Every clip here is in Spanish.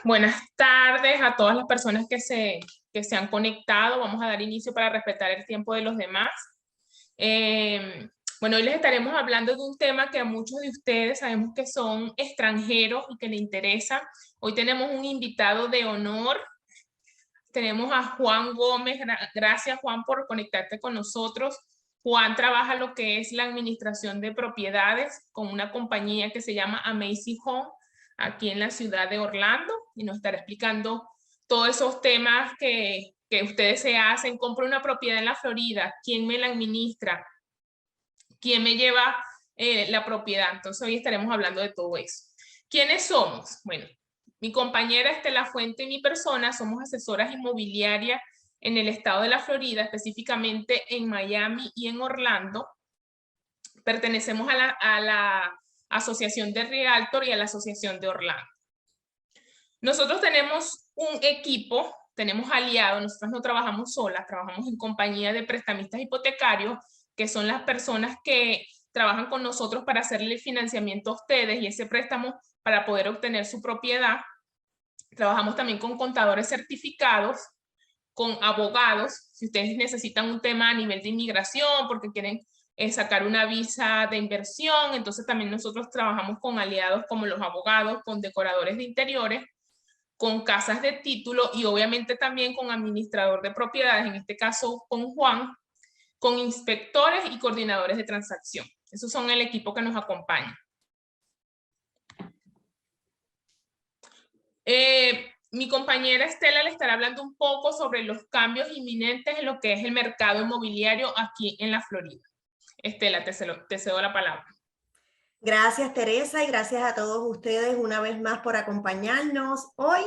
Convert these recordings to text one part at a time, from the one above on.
Buenas tardes a todas las personas que se han conectado. Vamos a dar inicio para respetar el tiempo de los demás. Bueno, hoy les estaremos hablando de un tema que a muchos de ustedes sabemos que son extranjeros y que les interesa. Hoy tenemos un invitado de honor. Tenemos a Juan Gómez. Gracias, Juan, por conectarte con nosotros. Juan trabaja lo que es la administración de propiedades con una compañía que se llama Amazing Home, aquí en la ciudad de Orlando, y nos estará explicando todos esos temas que ustedes se hacen. Compro una propiedad en la Florida, ¿quién me la administra? ¿Quién me lleva la propiedad? Entonces hoy estaremos hablando de todo eso. ¿Quiénes somos? Bueno, mi compañera Estela Fuente y mi persona somos asesoras inmobiliarias en el estado de la Florida, específicamente en Miami y en Orlando. Pertenecemos a la Asociación de Realtor y a la Asociación de Orlando. Nosotros tenemos un equipo, tenemos aliados, nosotros no trabajamos solas, trabajamos en compañía de prestamistas hipotecarios, que son las personas que trabajan con nosotros para hacerle el financiamiento a ustedes y ese préstamo para poder obtener su propiedad. Trabajamos también con contadores certificados, con abogados, si ustedes necesitan un tema a nivel de inmigración porque quieren sacar una visa de inversión, entonces también nosotros trabajamos con aliados como los abogados, con decoradores de interiores, con casas de título y obviamente también con administrador de propiedades, en este caso con Juan, con inspectores y coordinadores de transacción. Esos son el equipo que nos acompaña. Mi compañera Estela le estará hablando un poco sobre los cambios inminentes en lo que es el mercado inmobiliario aquí en la Florida. Estela, te cedo la palabra. Gracias, Teresa, y gracias a todos ustedes una vez más por acompañarnos hoy.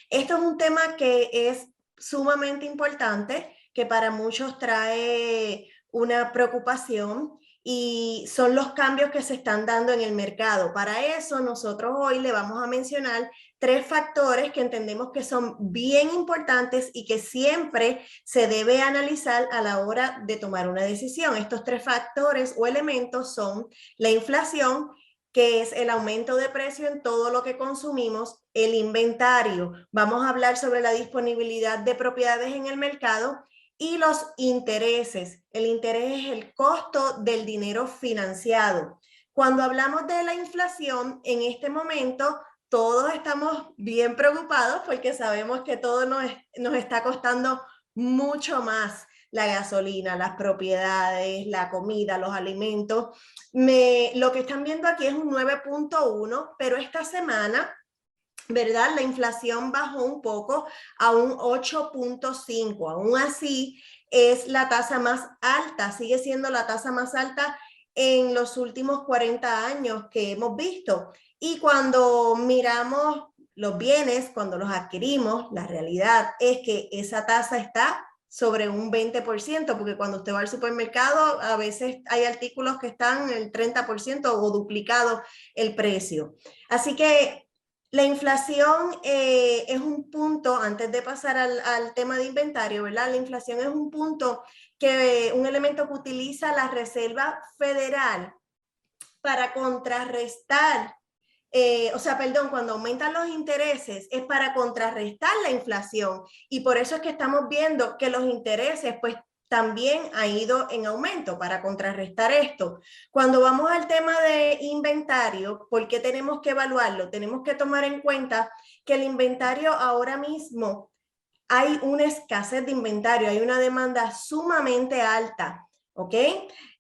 Esto es un tema que es sumamente importante, que para muchos trae una preocupación y son los cambios que se están dando en el mercado. Para eso, nosotros hoy le vamos a mencionar 3 factores que entendemos que son bien importantes y que siempre se debe analizar a la hora de tomar una decisión. Estos 3 factores o elementos son la inflación, que es el aumento de precio en todo lo que consumimos, el inventario. Vamos a hablar sobre la disponibilidad de propiedades en el mercado y los intereses. El interés es el costo del dinero financiado. Cuando hablamos de la inflación, en este momento todos estamos bien preocupados porque sabemos que todo nos está costando mucho más. La gasolina, las propiedades, la comida, los alimentos. Lo que están viendo aquí es un 9.1, pero esta semana, ¿verdad? La inflación bajó un poco a un 8.5. Aún así, es la tasa más alta, sigue siendo la tasa más alta en los últimos 40 años que hemos visto. Y cuando miramos los bienes, cuando los adquirimos, la realidad es que esa tasa está sobre un 20%, porque cuando usted va al supermercado, a veces hay artículos que están en el 30% o duplicado el precio. Así que la inflación es un punto, antes de pasar al tema de inventario, ¿verdad? La inflación es un punto, un elemento que utiliza la Reserva Federal para contrarrestar, cuando aumentan los intereses es para contrarrestar la inflación y por eso es que estamos viendo que los intereses pues también han ido en aumento para contrarrestar esto. Cuando vamos al tema de inventario, ¿por qué tenemos que evaluarlo? Tenemos que tomar en cuenta que el inventario ahora mismo hay una escasez de inventario, hay una demanda sumamente alta, ¿ok?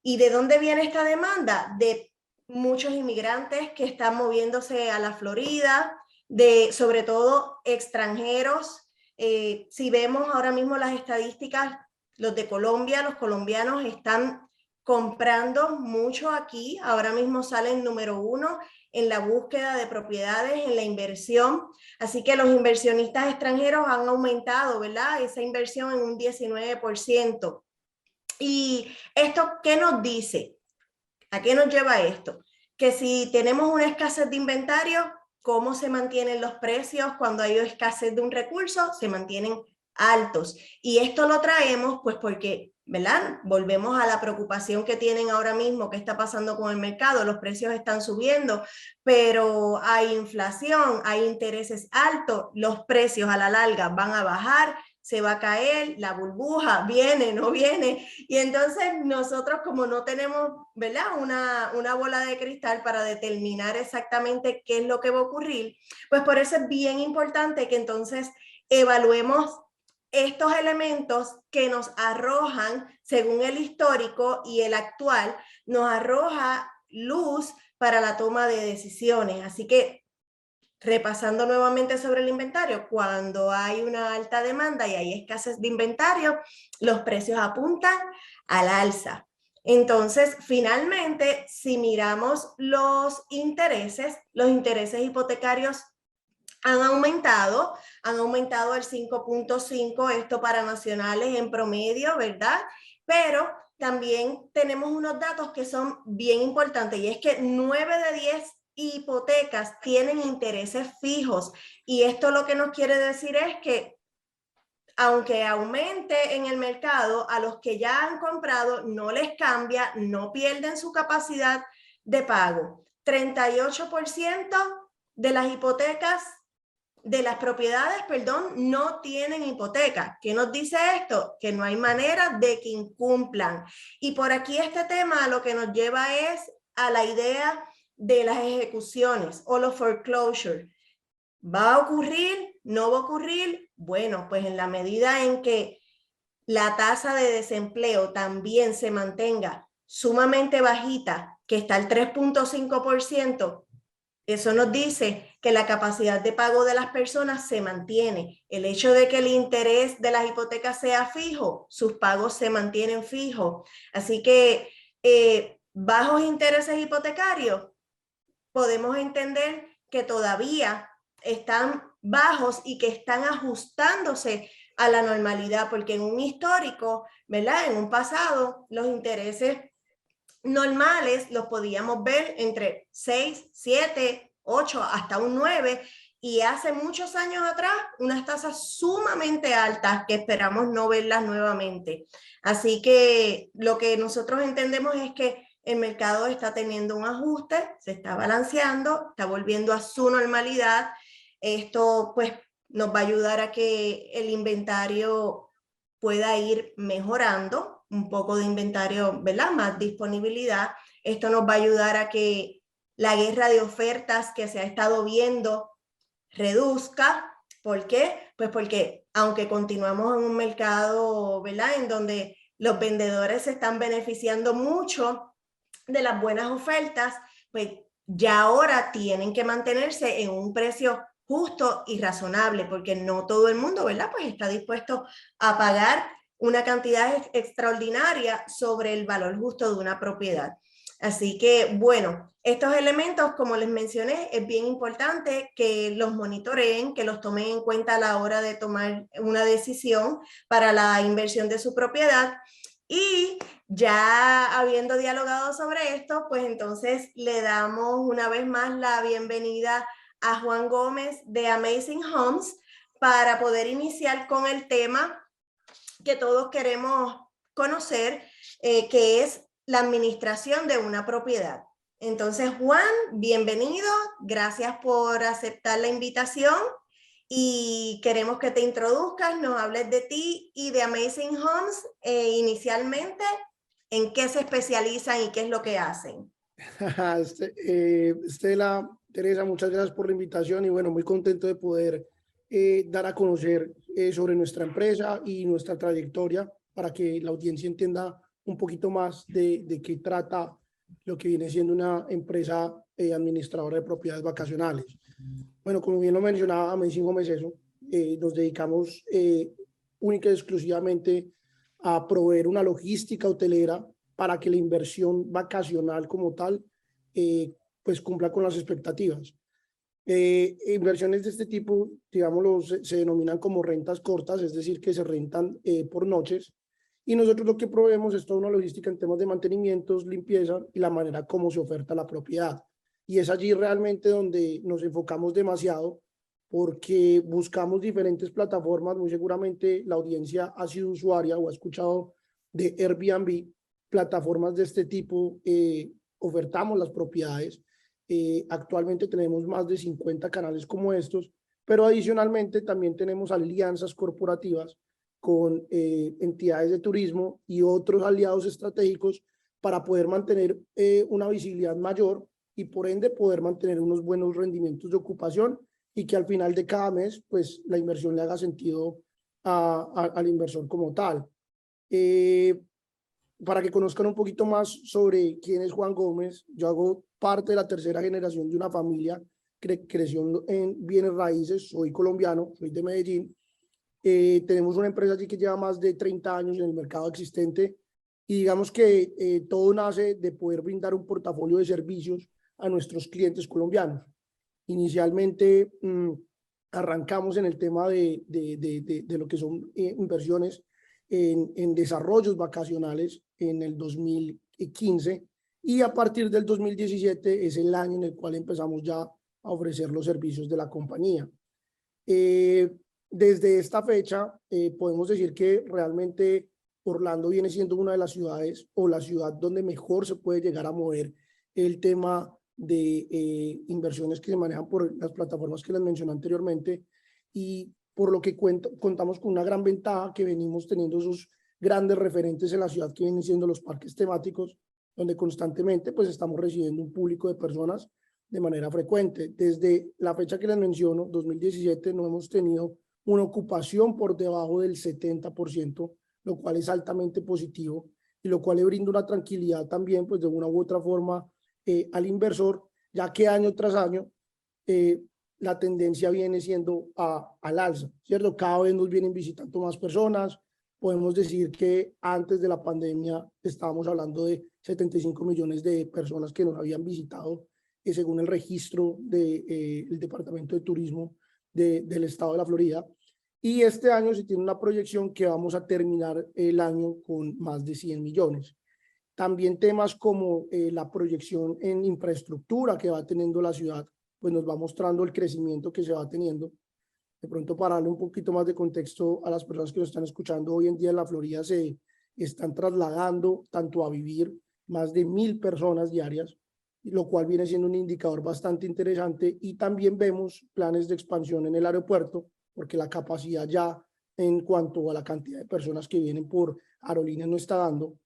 ¿Y de dónde viene esta demanda? De muchos inmigrantes que están moviéndose a la Florida, sobre todo extranjeros. Si vemos ahora mismo las estadísticas, los de Colombia, los colombianos están comprando mucho aquí. Ahora mismo salen número 1 en la búsqueda de propiedades, en la inversión. Así que los inversionistas extranjeros han aumentado, ¿verdad? Esa inversión en un 19%. ¿Y esto qué nos dice? ¿A qué nos lleva esto? Que si tenemos una escasez de inventario, ¿cómo se mantienen los precios cuando hay escasez de un recurso? Se mantienen altos. Y esto lo traemos pues porque, ¿verdad? Volvemos a la preocupación que tienen ahora mismo, qué está pasando con el mercado, los precios están subiendo, pero hay inflación, hay intereses altos, los precios a la larga van a bajar, se va a caer, la burbuja viene, no viene. Y entonces nosotros como no tenemos, ¿verdad? Una bola de cristal para determinar exactamente qué es lo que va a ocurrir, pues por eso es bien importante que entonces evaluemos estos elementos que nos arrojan, según el histórico y el actual, nos arroja luz para la toma de decisiones. Así que repasando nuevamente sobre el inventario, cuando hay una alta demanda y hay escasez de inventario, los precios apuntan al alza. Entonces, finalmente, si miramos los intereses hipotecarios han aumentado al 5.5, esto para nacionales en promedio, ¿verdad? Pero también tenemos unos datos que son bien importantes y es que 9 de 10 hipotecas tienen intereses fijos y esto lo que nos quiere decir es que aunque aumente en el mercado, a los que ya han comprado no les cambia, no pierden su capacidad de pago. 38% de las hipotecas de las propiedades, perdón, no tienen hipoteca. ¿Qué nos dice esto? Que no hay manera de que incumplan. Y por aquí este tema lo que nos lleva es a la idea de las ejecuciones o los foreclosures. ¿Va a ocurrir? ¿No va a ocurrir? Bueno, pues en la medida en que la tasa de desempleo también se mantenga sumamente bajita, que está al 3.5%, eso nos dice que la capacidad de pago de las personas se mantiene. El hecho de que el interés de las hipotecas sea fijo, sus pagos se mantienen fijos. Así que bajos intereses hipotecarios, podemos entender que todavía están bajos y que están ajustándose a la normalidad, porque en un histórico, ¿verdad? En un pasado, los intereses normales los podíamos ver entre 6, 7, 8, hasta un 9, y hace muchos años atrás unas tasas sumamente altas que esperamos no verlas nuevamente. Así que lo que nosotros entendemos es que el mercado está teniendo un ajuste, se está balanceando, está volviendo a su normalidad. Esto pues nos va a ayudar a que el inventario pueda ir mejorando, un poco de inventario, ¿verdad? Más disponibilidad. Esto nos va a ayudar a que la guerra de ofertas que se ha estado viendo reduzca. ¿Por qué? Pues porque aunque continuamos en un mercado, ¿verdad? En donde los vendedores se están beneficiando mucho de las buenas ofertas, pues ya ahora tienen que mantenerse en un precio justo y razonable, porque no todo el mundo, ¿verdad? Pues está dispuesto a pagar una cantidad extraordinaria sobre el valor justo de una propiedad. Así que, bueno, estos elementos, como les mencioné, es bien importante que los monitoreen, que los tomen en cuenta a la hora de tomar una decisión para la inversión de su propiedad. Y ya habiendo dialogado sobre esto, pues entonces le damos una vez más la bienvenida a Juan Gómez de Amazing Homes para poder iniciar con el tema que todos queremos conocer, que es la administración de una propiedad. Entonces, Juan, bienvenido, gracias por aceptar la invitación y queremos que te introduzcas, nos hables de ti y de Amazing Homes, inicialmente, en qué se especializan y qué es lo que hacen. Estela, Teresa, muchas gracias por la invitación y bueno, muy contento de poder dar a conocer sobre nuestra empresa y nuestra trayectoria para que la audiencia entienda un poquito más de qué trata lo que viene siendo una empresa administradora de propiedades vacacionales. Bueno, como bien lo mencionaba Amazing Home es eso, nos dedicamos única y exclusivamente a proveer una logística hotelera para que la inversión vacacional como tal pues cumpla con las expectativas. Inversiones de este tipo, digámoslo, se denominan como rentas cortas, es decir, que se rentan por noches. Y nosotros lo que proveemos es toda una logística en temas de mantenimientos, limpieza y la manera como se oferta la propiedad. Y es allí realmente donde nos enfocamos demasiado porque buscamos diferentes plataformas. Muy seguramente la audiencia ha sido usuaria o ha escuchado de Airbnb, plataformas de este tipo. Ofertamos las propiedades. Actualmente tenemos más de 50 canales como estos, pero adicionalmente también tenemos alianzas corporativas con entidades de turismo y otros aliados estratégicos para poder mantener una visibilidad mayor y por ende poder mantener unos buenos rendimientos de ocupación y que al final de cada mes pues la inversión le haga sentido al inversor como tal. Para que conozcan un poquito más sobre quién es Juan Gómez, yo hago parte de la tercera generación de una familia que creció en bienes raíces. Soy colombiano, soy de Medellín. Tenemos una empresa allí que lleva más de 30 años en el mercado existente y digamos que todo nace de poder brindar un portafolio de servicios a nuestros clientes colombianos. Inicialmente arrancamos en el tema de lo que son inversiones en desarrollos vacacionales en el 2015 y a partir del 2017 es el año en el cual empezamos ya a ofrecer los servicios de la compañía. Desde esta fecha podemos decir que realmente Orlando viene siendo una de las ciudades o la ciudad donde mejor se puede llegar a mover el tema de inversiones que se manejan por las plataformas que les mencioné anteriormente, y por lo que contamos con una gran ventaja que venimos teniendo esos grandes referentes en la ciudad que vienen siendo los parques temáticos, donde constantemente pues estamos recibiendo un público de personas de manera frecuente. Desde la fecha que les menciono, 2017, no hemos tenido una ocupación por debajo del 70%, lo cual es altamente positivo y lo cual le brinda una tranquilidad también pues de una u otra forma al inversor, ya que año tras año la tendencia viene siendo al alza, ¿cierto? Cada vez nos vienen visitando más personas. Podemos decir que antes de la pandemia estábamos hablando de 75 millones de personas que nos habían visitado, según el registro del Departamento de Turismo del Estado de la Florida. Y este año se tiene una proyección que vamos a terminar el año con más de 100 millones. También temas como la proyección en infraestructura que va teniendo la ciudad, pues nos va mostrando el crecimiento que se va teniendo. De pronto, para darle un poquito más de contexto a las personas que nos están escuchando, hoy en día en la Florida se están trasladando tanto a vivir más de 1.000 personas diarias, lo cual viene siendo un indicador bastante interesante, y también vemos planes de expansión en el aeropuerto, porque la capacidad ya en cuanto a la cantidad de personas que vienen por aerolíneas no está dando.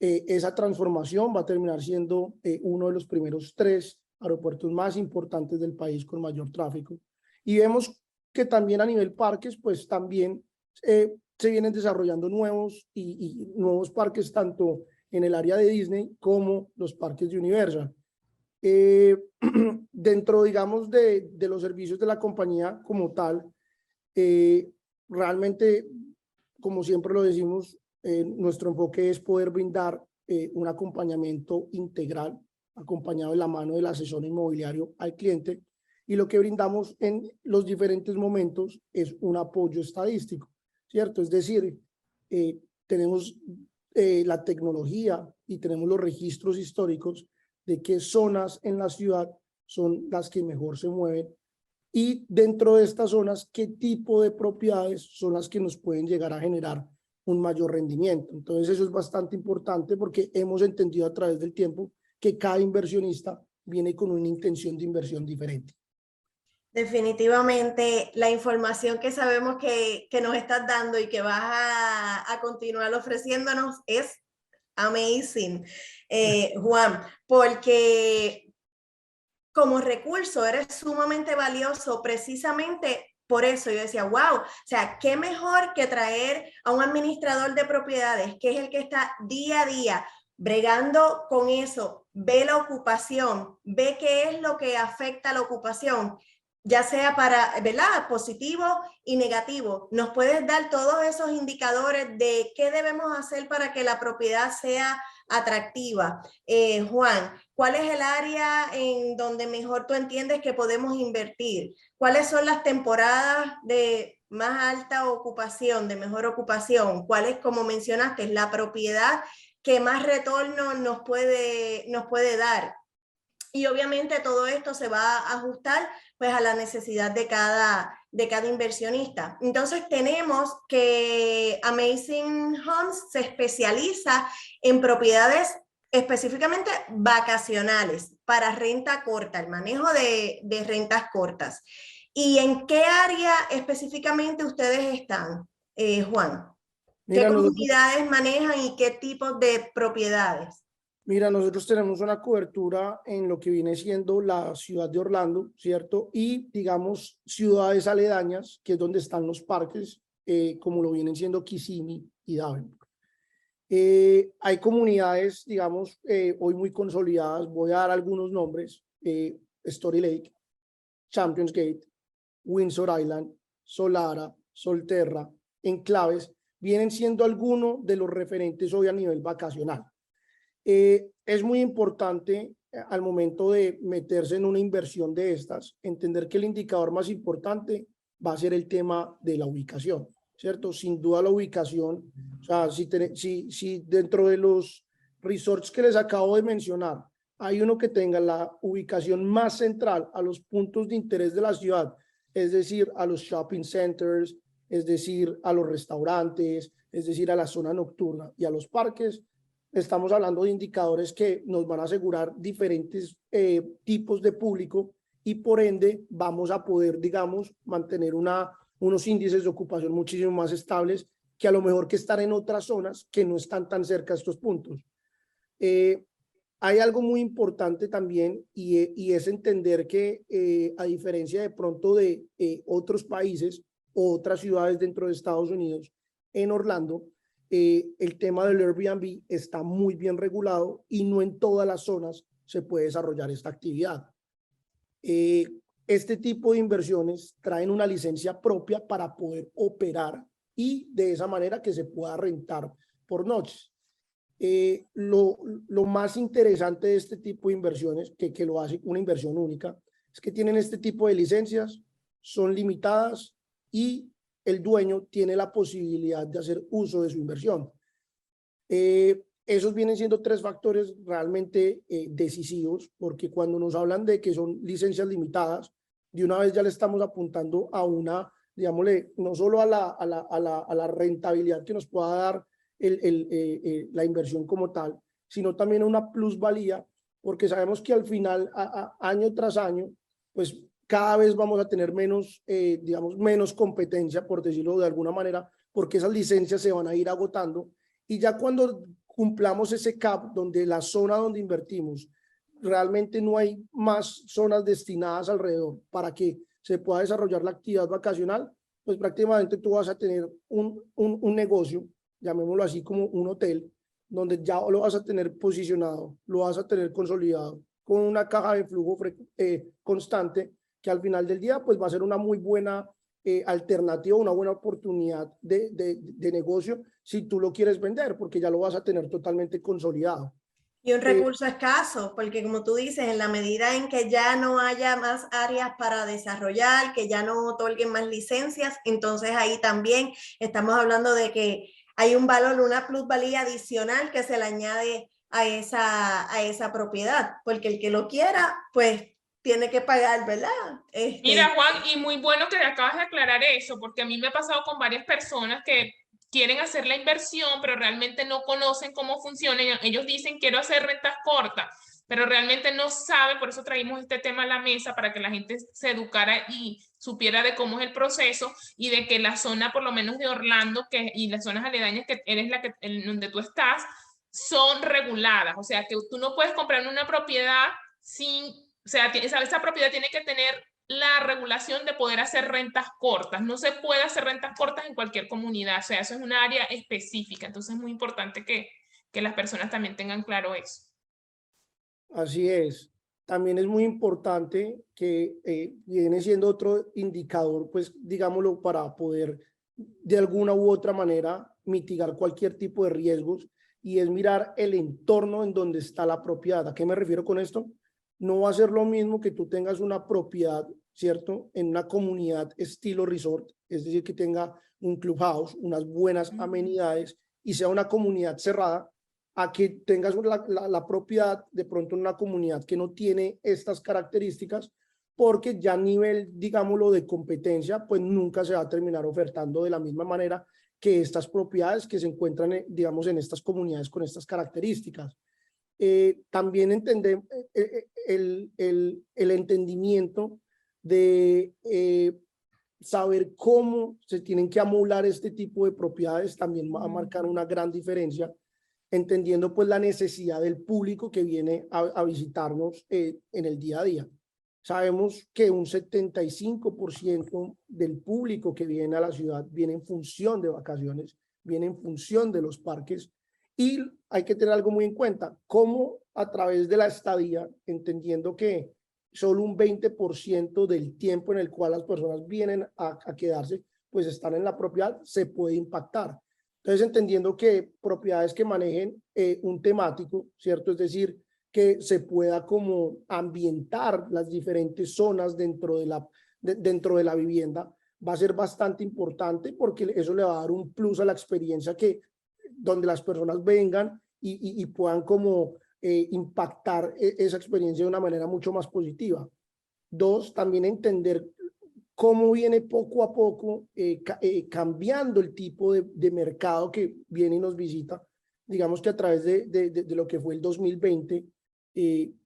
Esa transformación va a terminar siendo uno de los primeros 3 aeropuertos más importantes del país con mayor tráfico. Y vemos que también a nivel parques, pues también se vienen desarrollando nuevos nuevos parques, tanto en el área de Disney como los parques de Universal. Dentro, digamos, de los servicios de la compañía como tal, realmente, como siempre lo decimos, nuestro enfoque es poder brindar un acompañamiento integral, acompañado de la mano del asesor inmobiliario al cliente, y lo que brindamos en los diferentes momentos es un apoyo estadístico, ¿cierto? Es decir, tenemos la tecnología y tenemos los registros históricos de qué zonas en la ciudad son las que mejor se mueven, y dentro de estas zonas, qué tipo de propiedades son las que nos pueden llegar a generar un mayor rendimiento. Entonces eso es bastante importante porque hemos entendido a través del tiempo que cada inversionista viene con una intención de inversión diferente. Definitivamente la información que sabemos que nos estás dando y que vas a continuar ofreciéndonos es amazing, Juan, porque como recurso eres sumamente valioso. Precisamente por eso yo decía, wow, o sea, qué mejor que traer a un administrador de propiedades, que es el que está día a día bregando con eso, ve la ocupación, ve qué es lo que afecta a la ocupación, ya sea para, ¿verdad?, positivo y negativo. Nos puedes dar todos esos indicadores de qué debemos hacer para que la propiedad sea atractiva. Juan, ¿cuál es el área en donde mejor tú entiendes que podemos invertir? ¿Cuáles son las temporadas de más alta ocupación, de mejor ocupación? ¿Cuál es, como mencionaste, la propiedad que más retorno nos puede dar? Y obviamente todo esto se va a ajustar pues a la necesidad de cada inversionista. Entonces tenemos que Amazing Homes se especializa en propiedades específicamente vacacionales para renta corta, el manejo de rentas cortas. ¿Y en qué área específicamente ustedes están, Juan? ¿Qué Mira, nosotros, comunidades manejan y qué tipo de propiedades? mira, nosotros tenemos una cobertura en lo que viene siendo la ciudad de Orlando, ¿cierto? Y, digamos, ciudades aledañas, que es donde están los parques, como lo vienen siendo Kissimmee y Davenport. Hay comunidades, digamos, hoy muy consolidadas. Voy a dar algunos nombres: Story Lake, Champions Gate, Windsor Island, Solara, Solterra, Enclaves, vienen siendo algunos de los referentes hoy a nivel vacacional. Es muy importante al momento de meterse en una inversión de estas, entender que el indicador más importante va a ser el tema de la ubicación, ¿cierto? Sin duda la ubicación, o sea, si dentro de los resorts que les acabo de mencionar, hay uno que tenga la ubicación más central a los puntos de interés de la ciudad, es decir, a los shopping centers, es decir, a los restaurantes, es decir, a la zona nocturna y a los parques, estamos hablando de indicadores que nos van a asegurar diferentes tipos de público y por ende vamos a poder, digamos, mantener unos índices de ocupación muchísimo más estables que a lo mejor que estar en otras zonas que no están tan cerca de estos puntos. Hay algo muy importante también y es entender que a diferencia de pronto de otros países o otras ciudades dentro de Estados Unidos, en Orlando, el tema del Airbnb está muy bien regulado y no en todas las zonas se puede desarrollar esta actividad. Este tipo de inversiones traen una licencia propia para poder operar y de esa manera que se pueda rentar por noches. Lo más interesante de este tipo de inversiones, que lo hace una inversión única, es que tienen este tipo de licencias, son limitadas y el dueño tiene la posibilidad de hacer uso de su inversión. Esos vienen siendo tres factores realmente decisivos, porque cuando nos hablan de que son licencias limitadas, de una vez ya le estamos apuntando a una, digámosle, no solo a la rentabilidad que nos pueda dar la inversión como tal, sino también a una plusvalía, porque sabemos que al final, año tras año, pues cada vez vamos a tener menos, digamos, menos competencia, por decirlo de alguna manera, porque esas licencias se van a ir agotando y ya cuando cumplamos ese cap donde la zona donde invertimos realmente no hay más zonas destinadas alrededor para que se pueda desarrollar la actividad vacacional, pues prácticamente tú vas a tener un negocio, llamémoslo así, como un hotel, donde ya lo vas a tener posicionado, lo vas a tener consolidado con una caja de flujo constante, que al final del día pues va a ser una muy buena alternativa, una buena oportunidad de negocio si tú lo quieres vender, porque ya lo vas a tener totalmente consolidado. Y un recurso escaso, porque como tú dices, en la medida en que ya no haya más áreas para desarrollar, que ya no otorguen más licencias, entonces ahí también estamos hablando de que hay un valor, una plusvalía adicional que se le añade a esa propiedad, porque el que lo quiera, pues tiene que pagar, ¿verdad? Mira, Juan, y muy bueno que acabas de aclarar eso, porque a mí me ha pasado con varias personas que quieren hacer la inversión, pero realmente no conocen cómo funciona. Ellos dicen, quiero hacer rentas cortas, pero realmente no saben, por eso traímos este tema a la mesa, para que la gente se educara y supiera de cómo es el proceso y de que la zona, por lo menos de Orlando, y las zonas aledañas que eres donde tú estás, son reguladas. O sea, que tú no puedes comprar una propiedad sin, o sea, esa propiedad tiene que tener la regulación de poder hacer rentas cortas. No se puede hacer rentas cortas en cualquier comunidad, o sea, eso es un área específica. Entonces es muy importante que las personas también tengan claro eso. Así es. También es muy importante que viene siendo otro indicador, pues digámoslo, para poder de alguna u otra manera mitigar cualquier tipo de riesgos, y es mirar el entorno en donde está la propiedad. ¿A qué me refiero con esto? No va a ser lo mismo que tú tengas una propiedad, ¿cierto?, en una comunidad estilo resort, es decir, que tenga un clubhouse, unas buenas amenidades y sea una comunidad cerrada, a que tengas la propiedad de pronto en una comunidad que no tiene estas características, porque ya a nivel, digámoslo, de competencia, pues nunca se va a terminar ofertando de la misma manera que estas propiedades que se encuentran, digamos, en estas comunidades con estas características. También entendemos el entendimiento de saber cómo se tienen que amoblar este tipo de propiedades también va a marcar una gran diferencia, entendiendo pues la necesidad del público que viene a visitarnos en el día a día. Sabemos que un 75% del público que viene a la ciudad viene en función de vacaciones, viene en función de los parques, y hay que tener algo muy en cuenta, cómo a través de la estadía, entendiendo que solo un 20% del tiempo en el cual las personas vienen a quedarse, pues están en la propiedad, se puede impactar. Entonces, entendiendo que propiedades que manejen un temático, ¿cierto? Es decir, que se pueda como ambientar las diferentes zonas dentro de la vivienda, va a ser bastante importante, porque eso le va a dar un plus a la experiencia, que donde las personas vengan y puedan como impactar esa experiencia de una manera mucho más positiva. Dos, también entender cómo viene poco a poco cambiando el tipo de mercado que viene y nos visita. Digamos que a través de lo que fue el 2020,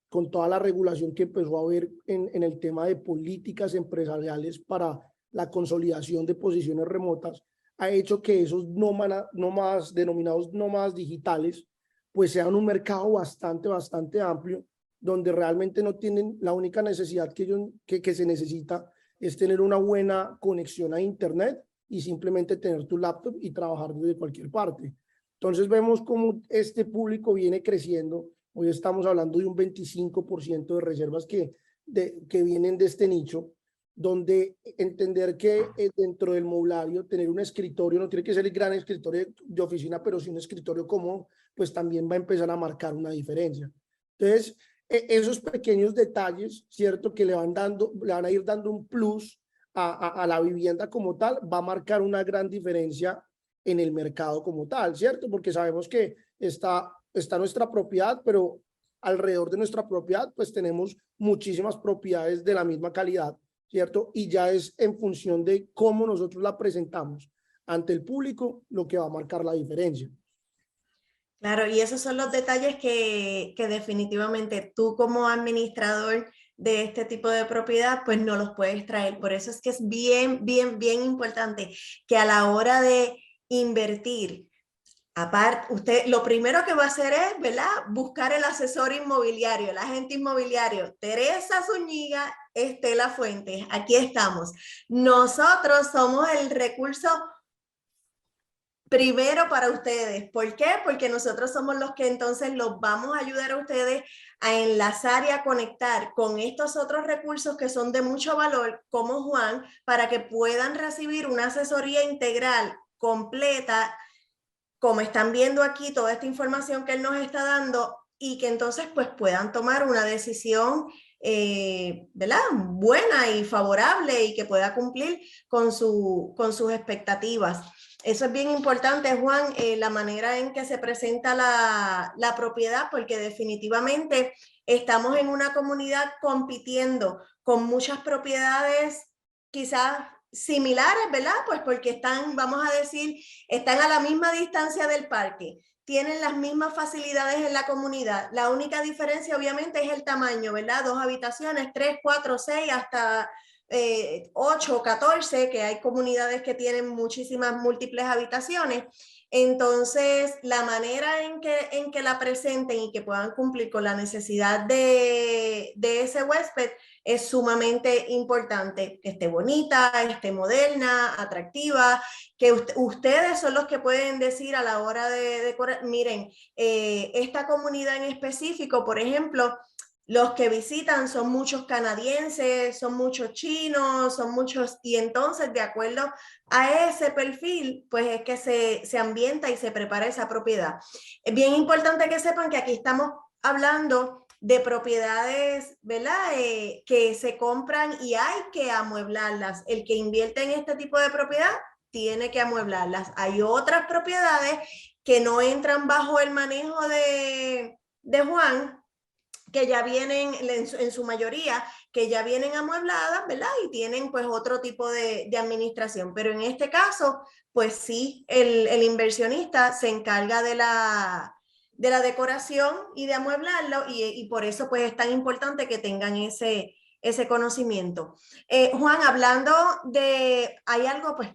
con toda la regulación que empezó a haber en el tema de políticas empresariales para la consolidación de posiciones remotas, ha hecho que esos nómadas, denominados nómadas digitales, pues sean un mercado bastante amplio, donde realmente no tienen, la única necesidad que se necesita es tener una buena conexión a internet y simplemente tener tu laptop y trabajar desde cualquier parte. Entonces vemos cómo este público viene creciendo. Hoy estamos hablando de un 25% de reservas que vienen de este nicho, donde entender que dentro del mobiliario tener un escritorio, no tiene que ser el gran escritorio de oficina, pero sí un escritorio cómodo, pues también va a empezar a marcar una diferencia. Entonces, esos pequeños detalles, ¿cierto? Que le van a ir dando un plus a la vivienda como tal, va a marcar una gran diferencia en el mercado como tal, ¿cierto? Porque sabemos que está nuestra propiedad, pero alrededor de nuestra propiedad, pues tenemos muchísimas propiedades de la misma calidad, ¿cierto? Y ya es en función de cómo nosotros la presentamos ante el público lo que va a marcar la diferencia. Claro, y esos son los detalles que definitivamente tú como administrador de este tipo de propiedad, pues no los puedes traer. Por eso es que es bien importante que a la hora de invertir, aparte, usted lo primero que va a hacer es, ¿verdad?, buscar el asesor inmobiliario, el agente inmobiliario. Teresa Zúñiga, Estela Fuentes, aquí estamos. Nosotros somos el recurso primero para ustedes. ¿Por qué? Porque nosotros somos los que entonces los vamos a ayudar a ustedes a enlazar y a conectar con estos otros recursos que son de mucho valor, como Juan, para que puedan recibir una asesoría integral, completa, como están viendo aquí, toda esta información que él nos está dando, y que entonces pues puedan tomar una decisión ¿verdad?, buena y favorable, y que pueda cumplir con sus expectativas. Eso es bien importante, Juan, la manera en que se presenta la propiedad, porque definitivamente estamos en una comunidad compitiendo con muchas propiedades quizás similares, ¿verdad? Pues porque están, vamos a decir, están a la misma distancia del parque, tienen las mismas facilidades en la comunidad. La única diferencia obviamente es el tamaño, ¿verdad? 2 habitaciones, 3, 4, 6, hasta 8, 14, que hay comunidades que tienen muchísimas múltiples habitaciones. Entonces, la manera en que la presenten y que puedan cumplir con la necesidad de ese huésped es sumamente importante, que esté bonita, esté moderna, atractiva, que ustedes son los que pueden decir a la hora de decorar. Miren, esta comunidad en específico, por ejemplo, los que visitan son muchos canadienses, son muchos chinos, son muchos, y entonces de acuerdo a ese perfil, pues es que se ambienta y se prepara esa propiedad. Es bien importante que sepan que aquí estamos hablando de propiedades, ¿verdad?, que se compran y hay que amueblarlas. El que invierte en este tipo de propiedad tiene que amueblarlas. Hay otras propiedades que no entran bajo el manejo de Juan, que ya vienen en su mayoría, que ya vienen amuebladas, ¿verdad? Y tienen pues otro tipo de administración. Pero en este caso, pues sí, el inversionista se encarga de la decoración y de amueblarlo y por eso pues es tan importante que tengan ese conocimiento. Juan, hablando hay algo pues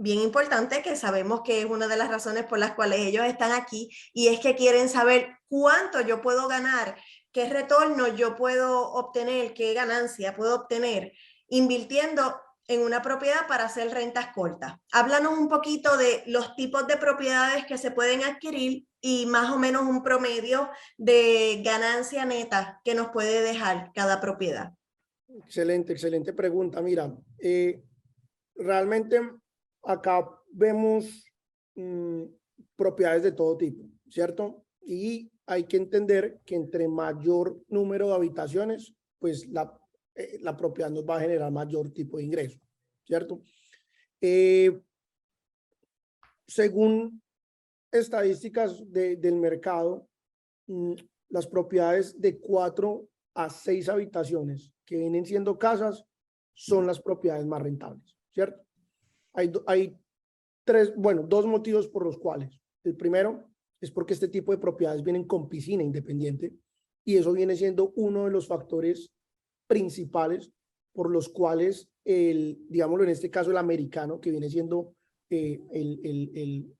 bien importante que sabemos que es una de las razones por las cuales ellos están aquí y es que quieren saber cuánto yo puedo ganar, qué retorno yo puedo obtener, qué ganancia puedo obtener invirtiendo en una propiedad para hacer rentas cortas. Háblanos un poquito de los tipos de propiedades que se pueden adquirir y más o menos un promedio de ganancia neta que nos puede dejar cada propiedad. Excelente, excelente pregunta. Mira, realmente acá vemos propiedades de todo tipo, ¿cierto? Y hay que entender que entre mayor número de habitaciones, pues la propiedad nos va a generar mayor tipo de ingreso, ¿cierto? Según estadísticas del mercado, las propiedades de 4 a 6 habitaciones que vienen siendo casas son las propiedades más rentables, ¿cierto? Hay dos motivos por los cuales. El primero es porque este tipo de propiedades vienen con piscina independiente y eso viene siendo uno de los factores principales por los cuales digámoslo en este caso el americano, que viene siendo el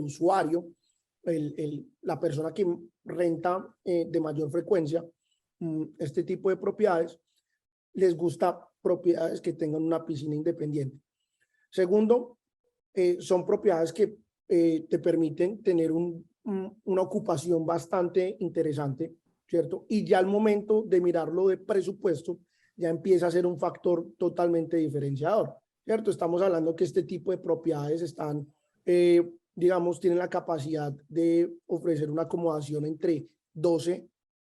usuario, la persona que renta de mayor frecuencia este tipo de propiedades, les gusta propiedades que tengan una piscina independiente. Segundo, son propiedades que te permiten tener una ocupación bastante interesante, ¿cierto? Y ya al momento de mirarlo de presupuesto, ya empieza a ser un factor totalmente diferenciador, ¿cierto? Estamos hablando que este tipo de propiedades están, digamos, tienen la capacidad de ofrecer una acomodación entre 12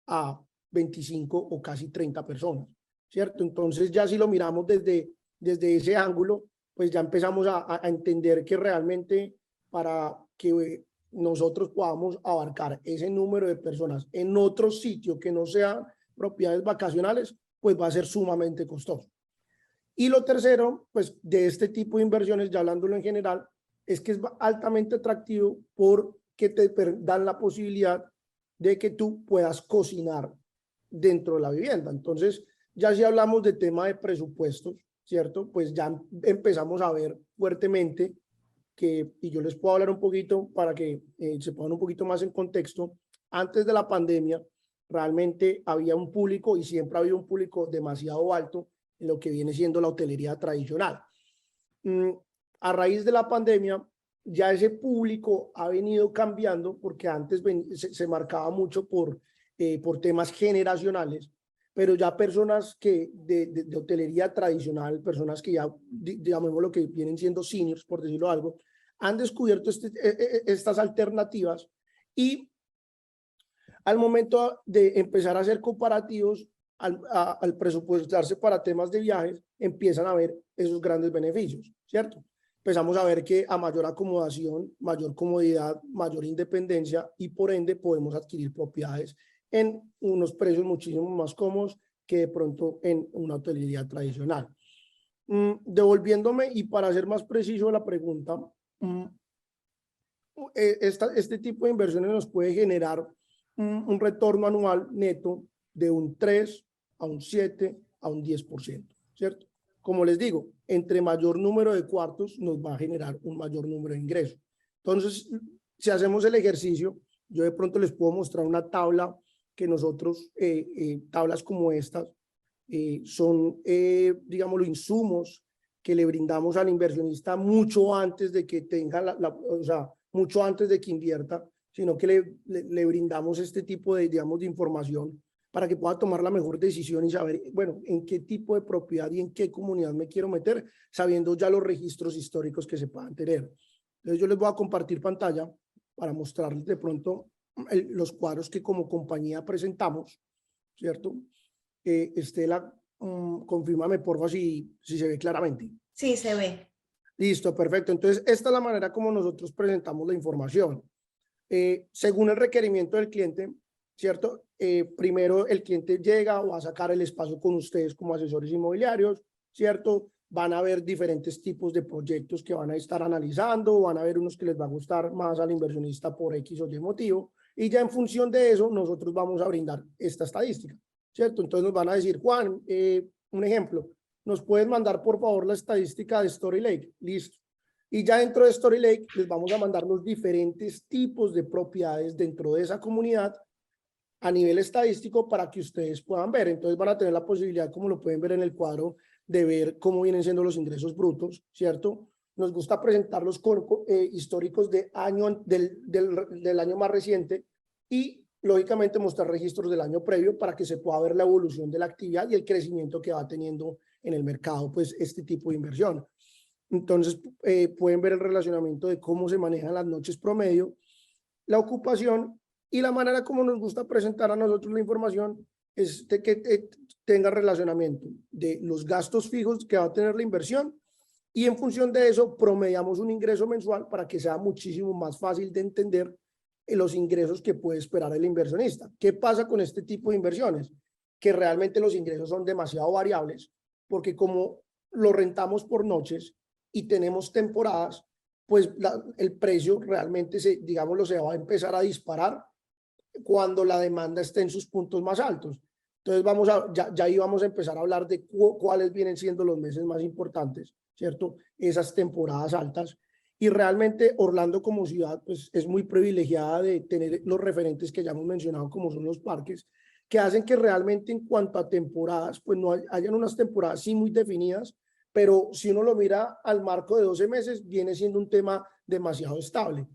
a 25 o casi 30 personas, ¿cierto? Entonces ya si lo miramos desde ese ángulo, pues ya empezamos a entender que realmente para que nosotros podamos abarcar ese número de personas en otro sitio que no sean propiedades vacacionales, pues va a ser sumamente costoso. Y lo tercero, pues de este tipo de inversiones, ya hablándolo en general, es que es altamente atractivo porque te dan la posibilidad de que tú puedas cocinar dentro de la vivienda. Entonces, ya si hablamos de tema de presupuestos, ¿cierto? Pues ya empezamos a ver fuertemente y yo les puedo hablar un poquito para que se pongan un poquito más en contexto. Antes de la pandemia, realmente había un público y siempre ha habido un público demasiado alto en lo que viene siendo la hotelería tradicional. A raíz de la pandemia, ya ese público ha venido cambiando porque antes se marcaba mucho por temas generacionales, pero ya personas que de hotelería tradicional, personas que ya, digamos lo que vienen siendo seniors, por decirlo algo, han descubierto estas alternativas y al momento de empezar a hacer comparativos, al presupuestarse para temas de viajes, empiezan a ver esos grandes beneficios, ¿cierto? Empezamos a ver que a mayor acomodación, mayor comodidad, mayor independencia y por ende podemos adquirir propiedades en unos precios muchísimo más cómodos que de pronto en una hotelería tradicional. Devolviéndome y para ser más preciso la pregunta, este tipo de inversiones nos puede generar un retorno anual neto de un 3 a un 7 a un 10%, ¿cierto? Como les digo, entre mayor número de cuartos nos va a generar un mayor número de ingresos. Entonces, si hacemos el ejercicio, yo de pronto les puedo mostrar una tabla que nosotros, tablas como estas, son, digamos, insumos que le brindamos al inversionista mucho antes de que tenga o sea, mucho antes de que invierta, sino que le brindamos este tipo de, digamos, de información para que pueda tomar la mejor decisión y saber, bueno, en qué tipo de propiedad y en qué comunidad me quiero meter, sabiendo ya los registros históricos que se puedan tener. Entonces yo les voy a compartir pantalla para mostrarles de pronto los cuadros que como compañía presentamos, ¿cierto? Estela, confírmame porfa si se ve claramente. Sí, se ve. Listo, perfecto. Entonces, esta es la manera como nosotros presentamos la información. Según el requerimiento del cliente, ¿cierto? Primero el cliente llega o va a sacar el espacio con ustedes como asesores inmobiliarios, ¿cierto? Van a ver diferentes tipos de proyectos que van a estar analizando, van a ver unos que les va a gustar más al inversionista por X o Y motivo, y ya en función de eso nosotros vamos a brindar esta estadística, ¿cierto? Entonces nos van a decir, Juan, un ejemplo, ¿nos puedes mandar por favor la estadística de Story Lake? Listo. Y ya dentro de Story Lake les vamos a mandar los diferentes tipos de propiedades dentro de esa comunidad a nivel estadístico para que ustedes puedan ver. Entonces van a tener la posibilidad, como lo pueden ver en el cuadro, de ver cómo vienen siendo los ingresos brutos, ¿cierto? Nos gusta presentarlos con históricos de del año más reciente y, lógicamente, mostrar registros del año previo para que se pueda ver la evolución de la actividad y el crecimiento que va teniendo en el mercado, pues, este tipo de inversión. Entonces, pueden ver el relacionamiento de cómo se manejan las noches promedio, la ocupación y la manera como nos gusta presentar a nosotros la información es de que tenga relacionamiento de los gastos fijos que va a tener la inversión y en función de eso promediamos un ingreso mensual para que sea muchísimo más fácil de entender los ingresos que puede esperar el inversionista. ¿Qué pasa con este tipo de inversiones? Que realmente los ingresos son demasiado variables porque como lo rentamos por noches y tenemos temporadas, pues el precio realmente digámoslo, se va a empezar a disparar cuando la demanda esté en sus puntos más altos. Entonces ya ahí vamos a empezar a hablar de cuáles vienen siendo los meses más importantes, ¿cierto? Esas temporadas altas. Y realmente Orlando como ciudad pues es muy privilegiada de tener los referentes que ya hemos mencionado como son los parques, que hacen que realmente en cuanto a temporadas pues no hayan unas temporadas sí muy definidas, pero si uno lo mira al marco de 12 meses viene siendo un tema demasiado estable.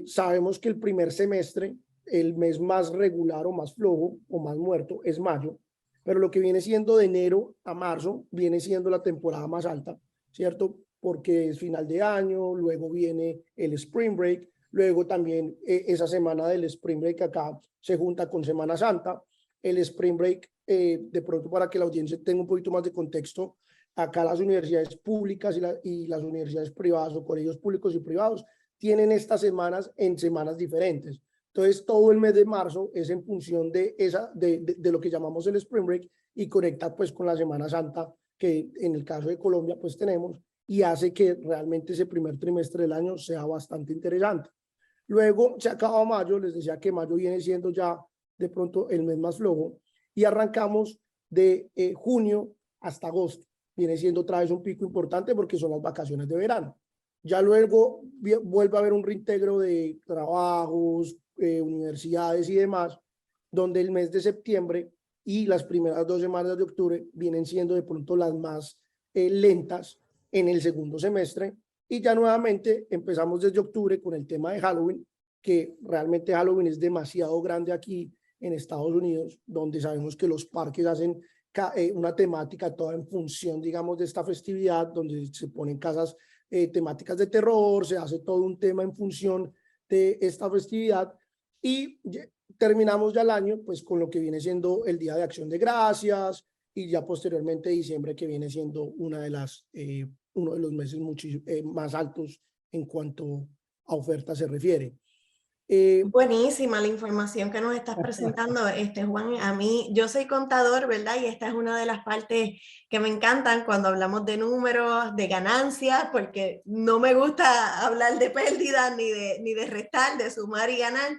Sabemos que el primer semestre, el mes más regular o más flojo o más muerto es mayo, pero lo que viene siendo de enero a marzo viene siendo la temporada más alta, ¿cierto? Porque es final de año, luego viene el Spring Break, luego también esa semana del Spring Break acá se junta con Semana Santa. El Spring Break, de pronto para que la audiencia tenga un poquito más de contexto, acá las universidades públicas y las universidades privadas o colegios públicos y privados tienen estas semanas en semanas diferentes. Entonces, todo el mes de marzo es en función de lo que llamamos el Spring Break y conecta pues con la Semana Santa que en el caso de Colombia pues tenemos y hace que realmente ese primer trimestre del año sea bastante interesante. Luego se acaba mayo, les decía que mayo viene siendo ya de pronto el mes más flojo y arrancamos de junio hasta agosto. Viene siendo otra vez un pico importante porque son las vacaciones de verano. Ya luego vuelve a haber un reintegro de trabajos, universidades y demás, donde el mes de septiembre y las primeras 2 semanas de octubre vienen siendo de pronto las más lentas en el segundo semestre y ya nuevamente empezamos desde octubre con el tema de Halloween, que realmente Halloween es demasiado grande aquí en Estados Unidos, donde sabemos que los parques hacen una temática toda en función, digamos, de esta festividad, donde se ponen casas temáticas de terror, se hace todo un tema en función de esta festividad y terminamos ya el año pues con lo que viene siendo el Día de Acción de Gracias y ya posteriormente diciembre que viene siendo uno de los meses más altos en cuanto a oferta se refiere. Buenísima la información que nos estás presentando, Juan. A mí, yo soy contador, ¿verdad? Y esta es una de las partes que me encantan cuando hablamos de números, de ganancias, porque no me gusta hablar de pérdidas ni de restar, de sumar y ganar.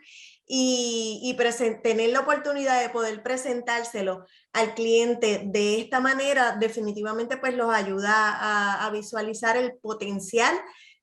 Y tener la oportunidad de poder presentárselo al cliente de esta manera definitivamente pues los ayuda a visualizar el potencial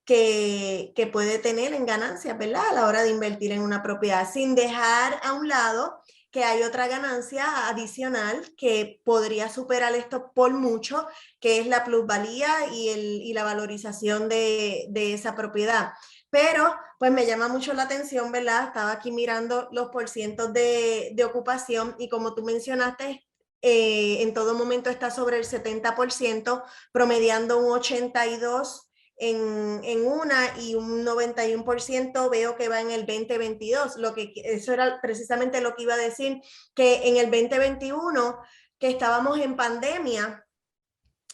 que puede tener en ganancias, ¿verdad? A la hora de invertir en una propiedad, sin dejar a un lado que hay otra ganancia adicional que podría superar esto por mucho, que es la plusvalía y la valorización de esa propiedad. Pero, pues me llama mucho la atención, ¿verdad? Estaba aquí mirando los porcientos de ocupación y como tú mencionaste, en todo momento está sobre el 70%, promediando un 82% en una y un 91% veo que va en el 2022. Eso era precisamente lo que iba a decir, que en el 2021, que estábamos en pandemia,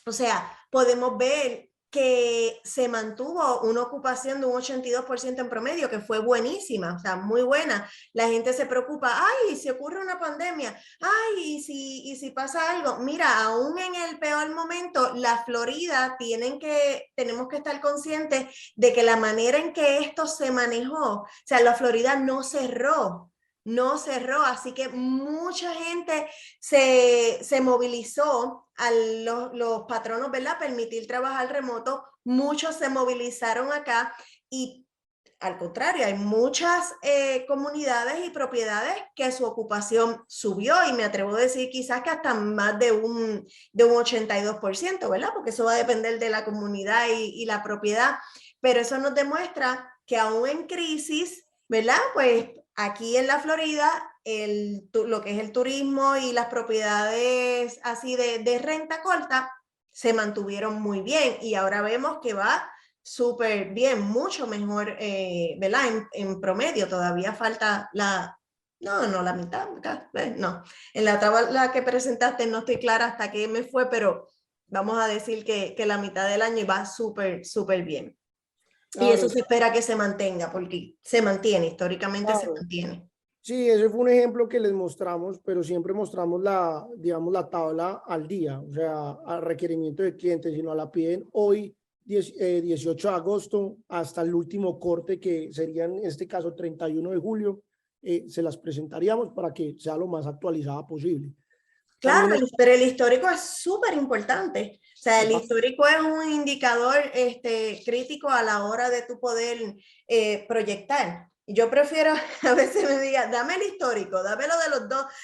o sea, podemos ver que se mantuvo una ocupación de un 82% en promedio, que fue buenísima, o sea, muy buena. La gente se preocupa, ay, si ocurre una pandemia, ay, y si pasa algo. Mira, aún en el peor momento, la Florida tenemos que estar conscientes de que la manera en que esto se manejó, o sea, la Florida no cerró, así que mucha gente se movilizó a los patronos, ¿verdad? Permitir trabajar remoto, muchos se movilizaron acá y al contrario, hay muchas comunidades y propiedades que su ocupación subió y me atrevo a decir quizás que hasta más de un 82%, ¿verdad? Porque eso va a depender de la comunidad y la propiedad, pero eso nos demuestra que aún en crisis, ¿verdad? Pues aquí en la Florida, lo que es el turismo y las propiedades así de renta corta se mantuvieron muy bien y ahora vemos que va súper bien, mucho mejor, ¿verdad? En promedio todavía falta la mitad, no. En la tabla que presentaste no estoy clara hasta qué me fue, pero vamos a decir que la mitad del año va súper, súper bien. Y eso Claro, se espera que se mantenga, porque se mantiene, históricamente se claro. mantiene. Sí, ese fue un ejemplo que les mostramos, pero siempre mostramos digamos, la tabla al día, o sea, a requerimiento de clientes, si no la piden hoy, 18 de agosto, hasta el último corte, que sería en este caso 31 de julio, se las presentaríamos para que sea lo más actualizada posible. Claro, También pero el histórico es súper importante. O sea, el es, histórico es un indicador crítico a la hora de tu poder proyectar. Yo prefiero, a veces me diga, dame el histórico, dámelo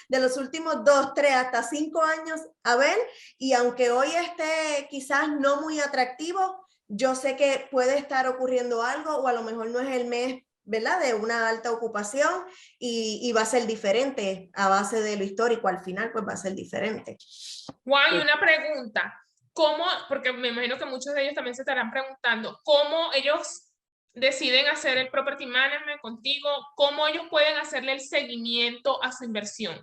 de los últimos 2, 3, hasta 5 años, a ver, y aunque hoy esté quizás no muy atractivo, yo sé que puede estar ocurriendo algo o a lo mejor no es el mes, ¿verdad? De una alta ocupación y va a ser diferente a base de lo histórico, al final pues va a ser diferente. Juan, y una pregunta, ¿cómo, porque me imagino que muchos de ellos también se estarán preguntando, cómo ellos deciden hacer el property management contigo, cómo ellos pueden hacerle el seguimiento a su inversión?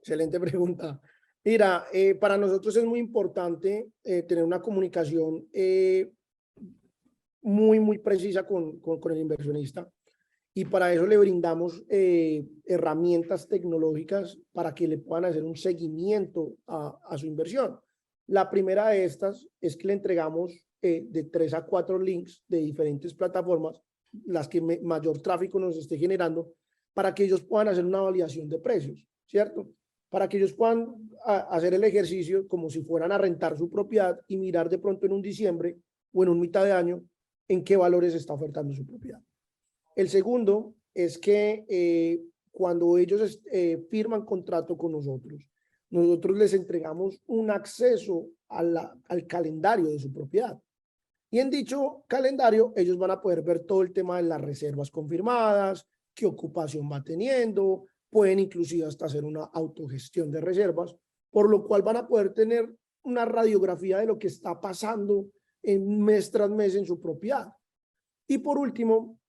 excelente pregunta. Mira, para nosotros es muy importante tener una comunicación muy precisa con el inversionista. Y para eso le brindamos herramientas tecnológicas para que le puedan hacer un seguimiento a su inversión. La primera de estas es que le entregamos de 3 a 4 links de diferentes plataformas, las que mayor tráfico nos esté generando, para que ellos puedan hacer una validación de precios, ¿cierto? Para que ellos puedan hacer el ejercicio como si fueran a rentar su propiedad y mirar de pronto en un diciembre o en un mitad de año en qué valores está ofertando su propiedad. El segundo es que cuando ellos firman contrato con nosotros, nosotros les entregamos un acceso al calendario de su propiedad. Y en dicho calendario, ellos van a poder ver todo el tema de las reservas confirmadas, qué ocupación va teniendo, pueden inclusive hasta hacer una autogestión de reservas, por lo cual van a poder tener una radiografía de lo que está pasando en mes tras mes en su propiedad. Y por último,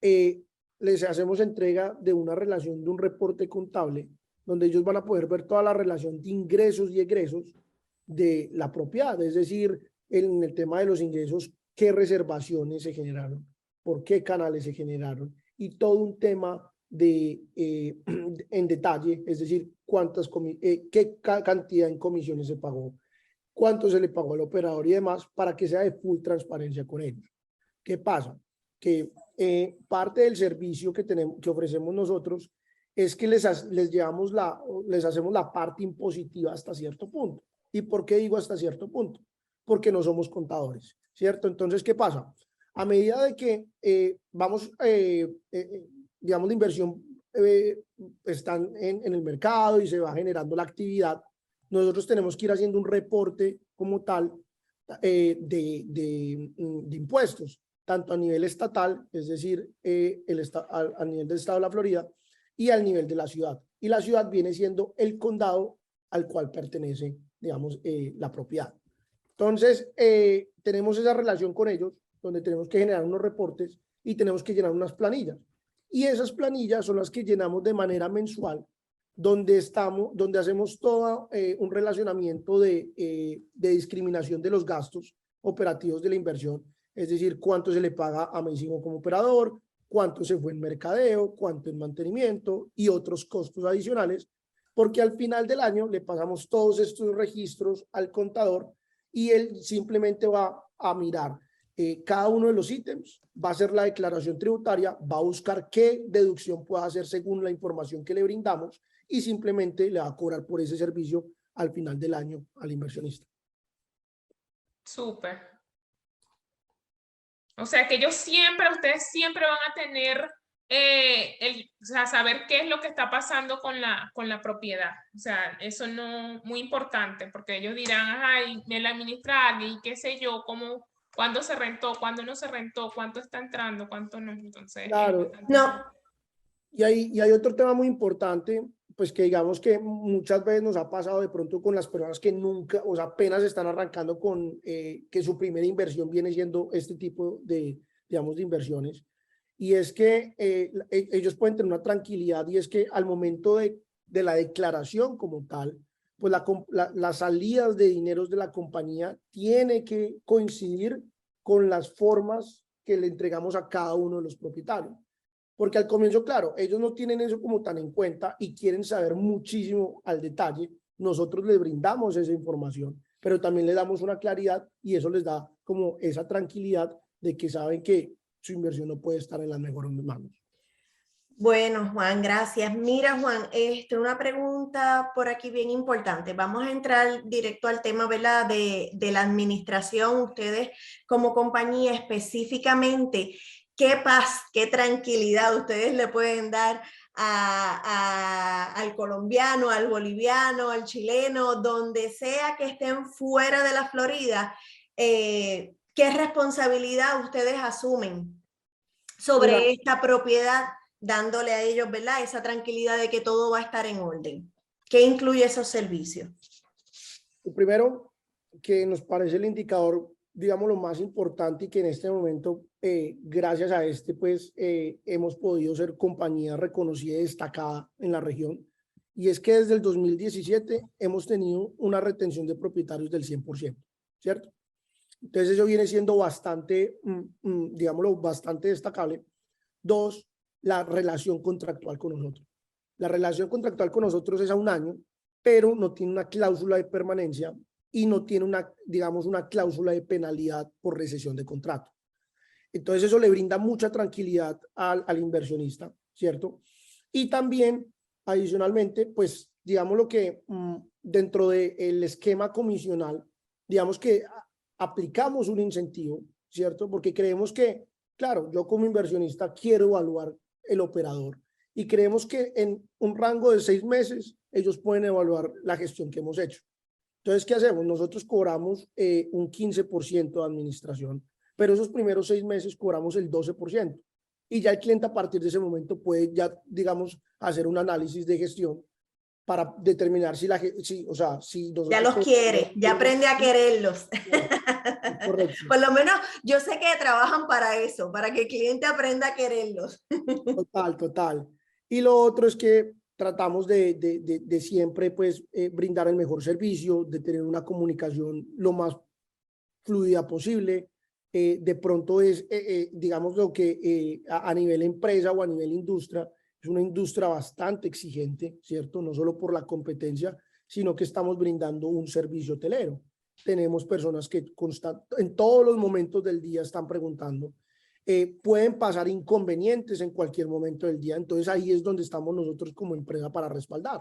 les hacemos entrega de una relación de un reporte contable donde ellos van a poder ver toda la relación de ingresos y egresos de la propiedad, es decir, en el tema de los ingresos, qué reservaciones se generaron, por qué canales se generaron y todo un tema en detalle, es decir, qué cantidad en comisiones se pagó, cuánto se le pagó al operador y demás, para que sea de full transparencia con ellos. ¿Qué pasa? Que parte del servicio que ofrecemos nosotros es que les hacemos la parte impositiva hasta cierto punto. ¿Y por qué digo hasta cierto punto? Porque no somos contadores, ¿cierto? Entonces, ¿qué pasa? A medida de que digamos, la inversión está en el mercado y se va generando la actividad, nosotros tenemos que ir haciendo un reporte como tal de impuestos, tanto a nivel estatal, es decir, a nivel del estado de la Florida, y al nivel de la ciudad. Y la ciudad viene siendo el condado al cual pertenece, digamos, la propiedad. Entonces, tenemos esa relación con ellos, donde tenemos que generar unos reportes y tenemos que llenar unas planillas. Y esas planillas son las que llenamos de manera mensual, donde hacemos todo un relacionamiento de discriminación de los gastos, operativos de la inversión, es decir, cuánto se le paga a México como operador, cuánto se fue en mercadeo, cuánto en mantenimiento y otros costos adicionales, porque al final del año le pasamos todos estos registros al contador y él simplemente va a mirar cada uno de los ítems, va a hacer la declaración tributaria, va a buscar qué deducción pueda hacer según la información que le brindamos y simplemente le va a cobrar por ese servicio al final del año al inversionista. Súper. O sea que ustedes siempre van a tener o sea, saber qué es lo que está pasando con la propiedad. O sea, eso no muy importante, porque ellos dirán, ay, me la administra alguien, y qué sé yo, cómo, cuándo se rentó, cuándo no se rentó, cuánto está entrando, cuánto no. Entonces, Claro. No, Y hay otro tema muy importante, pues que digamos que muchas veces nos ha pasado de pronto con las personas que nunca, o sea, apenas están arrancando con que su primera inversión viene siendo este tipo de, digamos, de inversiones. Y es que ellos pueden tener una tranquilidad y es que al momento de la declaración como tal, pues las salidas de dineros de la compañía tiene que coincidir con las formas que le entregamos a cada uno de los propietarios. Porque al comienzo, claro, ellos no tienen eso como tan en cuenta y quieren saber muchísimo al detalle. Nosotros les brindamos esa información, pero también les damos una claridad y eso les da como esa tranquilidad de que saben que su inversión no puede estar en las mejores manos. bueno, Juan, gracias. Mira, Juan, una pregunta por aquí bien importante. Vamos a entrar directo al tema, ¿verdad? De la administración. Ustedes como compañía específicamente, ¿qué paz, qué tranquilidad ustedes le pueden dar al colombiano, al boliviano, al chileno, donde sea que estén fuera de la Florida? ¿Qué responsabilidad ustedes asumen sobre esta propiedad, dándole a ellos, ¿verdad?, esa tranquilidad de que todo va a estar en orden? ¿Qué incluye esos servicios? Lo primero que nos parece el indicador, digamos, lo más importante y que en este momento, gracias a pues hemos podido ser compañía reconocida y destacada en la región, y es que desde el 2017 hemos tenido una retención de propietarios del 100%, ¿cierto? Entonces eso viene siendo bastante, digámoslo, bastante destacable. Dos, la relación contractual con nosotros. La relación contractual con nosotros es a 1 año, pero no tiene una cláusula de permanencia y no tiene una, digamos, una cláusula de penalidad por rescisión de contrato. Entonces eso le brinda mucha tranquilidad al inversionista, ¿cierto? Y también, adicionalmente, pues, digamos lo que dentro del esquema comisional, digamos que aplicamos un incentivo, ¿cierto? Porque creemos que, claro, yo como inversionista quiero evaluar el operador y creemos que en un rango de 6 meses ellos pueden evaluar la gestión que hemos hecho. Entonces, ¿qué hacemos? Nosotros cobramos un 15% de administración, pero esos primeros 6 meses cobramos el 12%. Y ya el cliente a partir de ese momento puede ya, digamos, hacer un análisis de gestión para determinar si o sea, si nosotros... Ya los quiere, ya aprende a quererlos. Correcto. Por lo menos yo sé que trabajan para eso, para que el cliente aprenda a quererlos. Total, total. Y lo otro es que tratamos de siempre pues brindar el mejor servicio, de tener una comunicación lo más fluida posible. De pronto es, digamos, lo que a nivel empresa o a nivel industria, es una industria bastante exigente, ¿cierto? No solo por la competencia, sino que estamos brindando un servicio hotelero. Tenemos personas que en todos los momentos del día están preguntando. Pueden pasar inconvenientes en cualquier momento del día, entonces ahí es donde estamos nosotros como empresa para respaldar.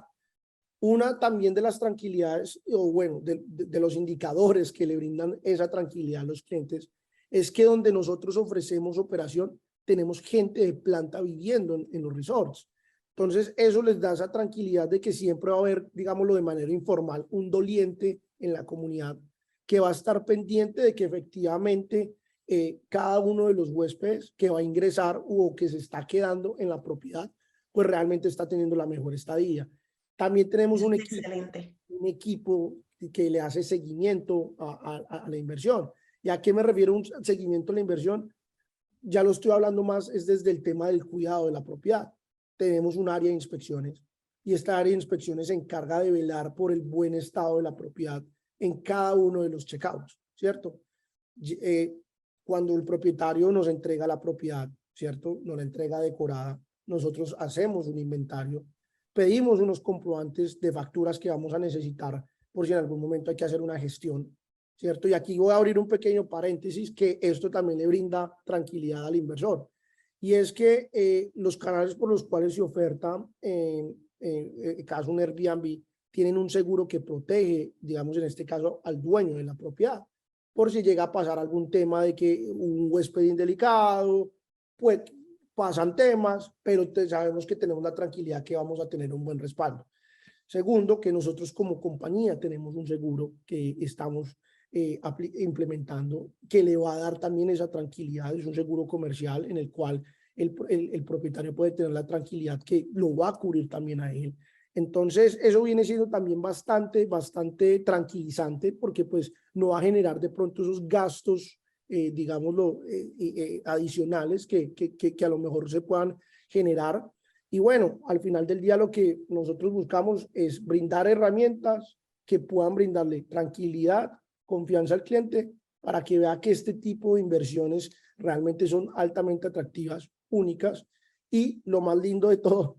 Una también de las tranquilidades, o bueno, de los indicadores que le brindan esa tranquilidad a los clientes, es que donde nosotros ofrecemos operación, tenemos gente de planta viviendo en los resorts. Entonces, eso les da esa tranquilidad de que siempre va a haber, digámoslo de manera informal, un doliente en la comunidad que va a estar pendiente de que efectivamente cada uno de los huéspedes que va a ingresar o que se está quedando en la propiedad, pues realmente está teniendo la mejor estadía. También tenemos un equipo que le hace seguimiento a la inversión. ¿Y a qué me refiero un seguimiento a la inversión? Ya lo estoy hablando más, es desde el tema del cuidado de la propiedad. Tenemos un área de inspecciones y esta área de inspecciones se encarga de velar por el buen estado de la propiedad en cada uno de los checkouts, ¿cierto? cuando el propietario nos entrega la propiedad, ¿cierto? Nos la entrega decorada, nosotros hacemos un inventario, pedimos unos comprobantes de facturas que vamos a necesitar por si en algún momento hay que hacer una gestión, ¿cierto? Y aquí voy a abrir un pequeño paréntesis que esto también le brinda tranquilidad al inversor. Y es que los canales por los cuales se oferta, caso un Airbnb, tienen un seguro que protege, digamos en este caso, al dueño de la propiedad. Por si llega a pasar algún tema de que un huésped indelicado, pues pasan temas, pero sabemos que tenemos la tranquilidad que vamos a tener un buen respaldo. Segundo, que nosotros como compañía tenemos un seguro que estamos implementando, que le va a dar también esa tranquilidad. Es un seguro comercial en el cual el propietario puede tener la tranquilidad que lo va a cubrir también a él. Entonces, eso viene siendo también bastante tranquilizante, porque pues no va a generar de pronto esos gastos, digámoslo, adicionales que a lo mejor se puedan generar. Y bueno, al final del día lo que nosotros buscamos es brindar herramientas que puedan brindarle tranquilidad, confianza al cliente, para que vea que este tipo de inversiones realmente son altamente atractivas, únicas. Y lo más lindo de todo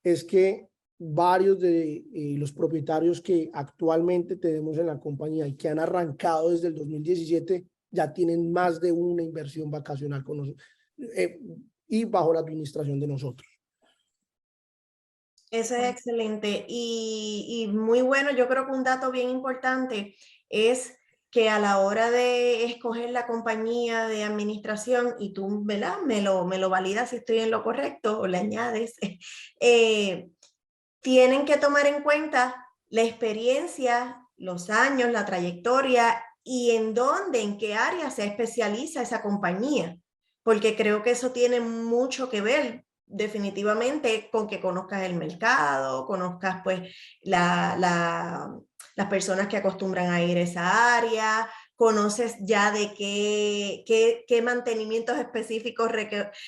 es que varios de los propietarios que actualmente tenemos en la compañía y que han arrancado desde el 2017 ya tienen más de una inversión vacacional con nosotros y bajo la administración de nosotros. Eso es excelente y muy bueno. Yo creo que un dato bien importante es que a la hora de escoger la compañía de administración, y tú, ¿verdad? Me lo validas si estoy en lo correcto o le añades, tienen que tomar en cuenta la experiencia, los años, la trayectoria y en dónde, en qué área se especializa esa compañía, porque creo que eso tiene mucho que ver definitivamente con que conozcas el mercado, conozcas pues las personas que acostumbran a ir a esa área, conoces ya de qué mantenimientos específicos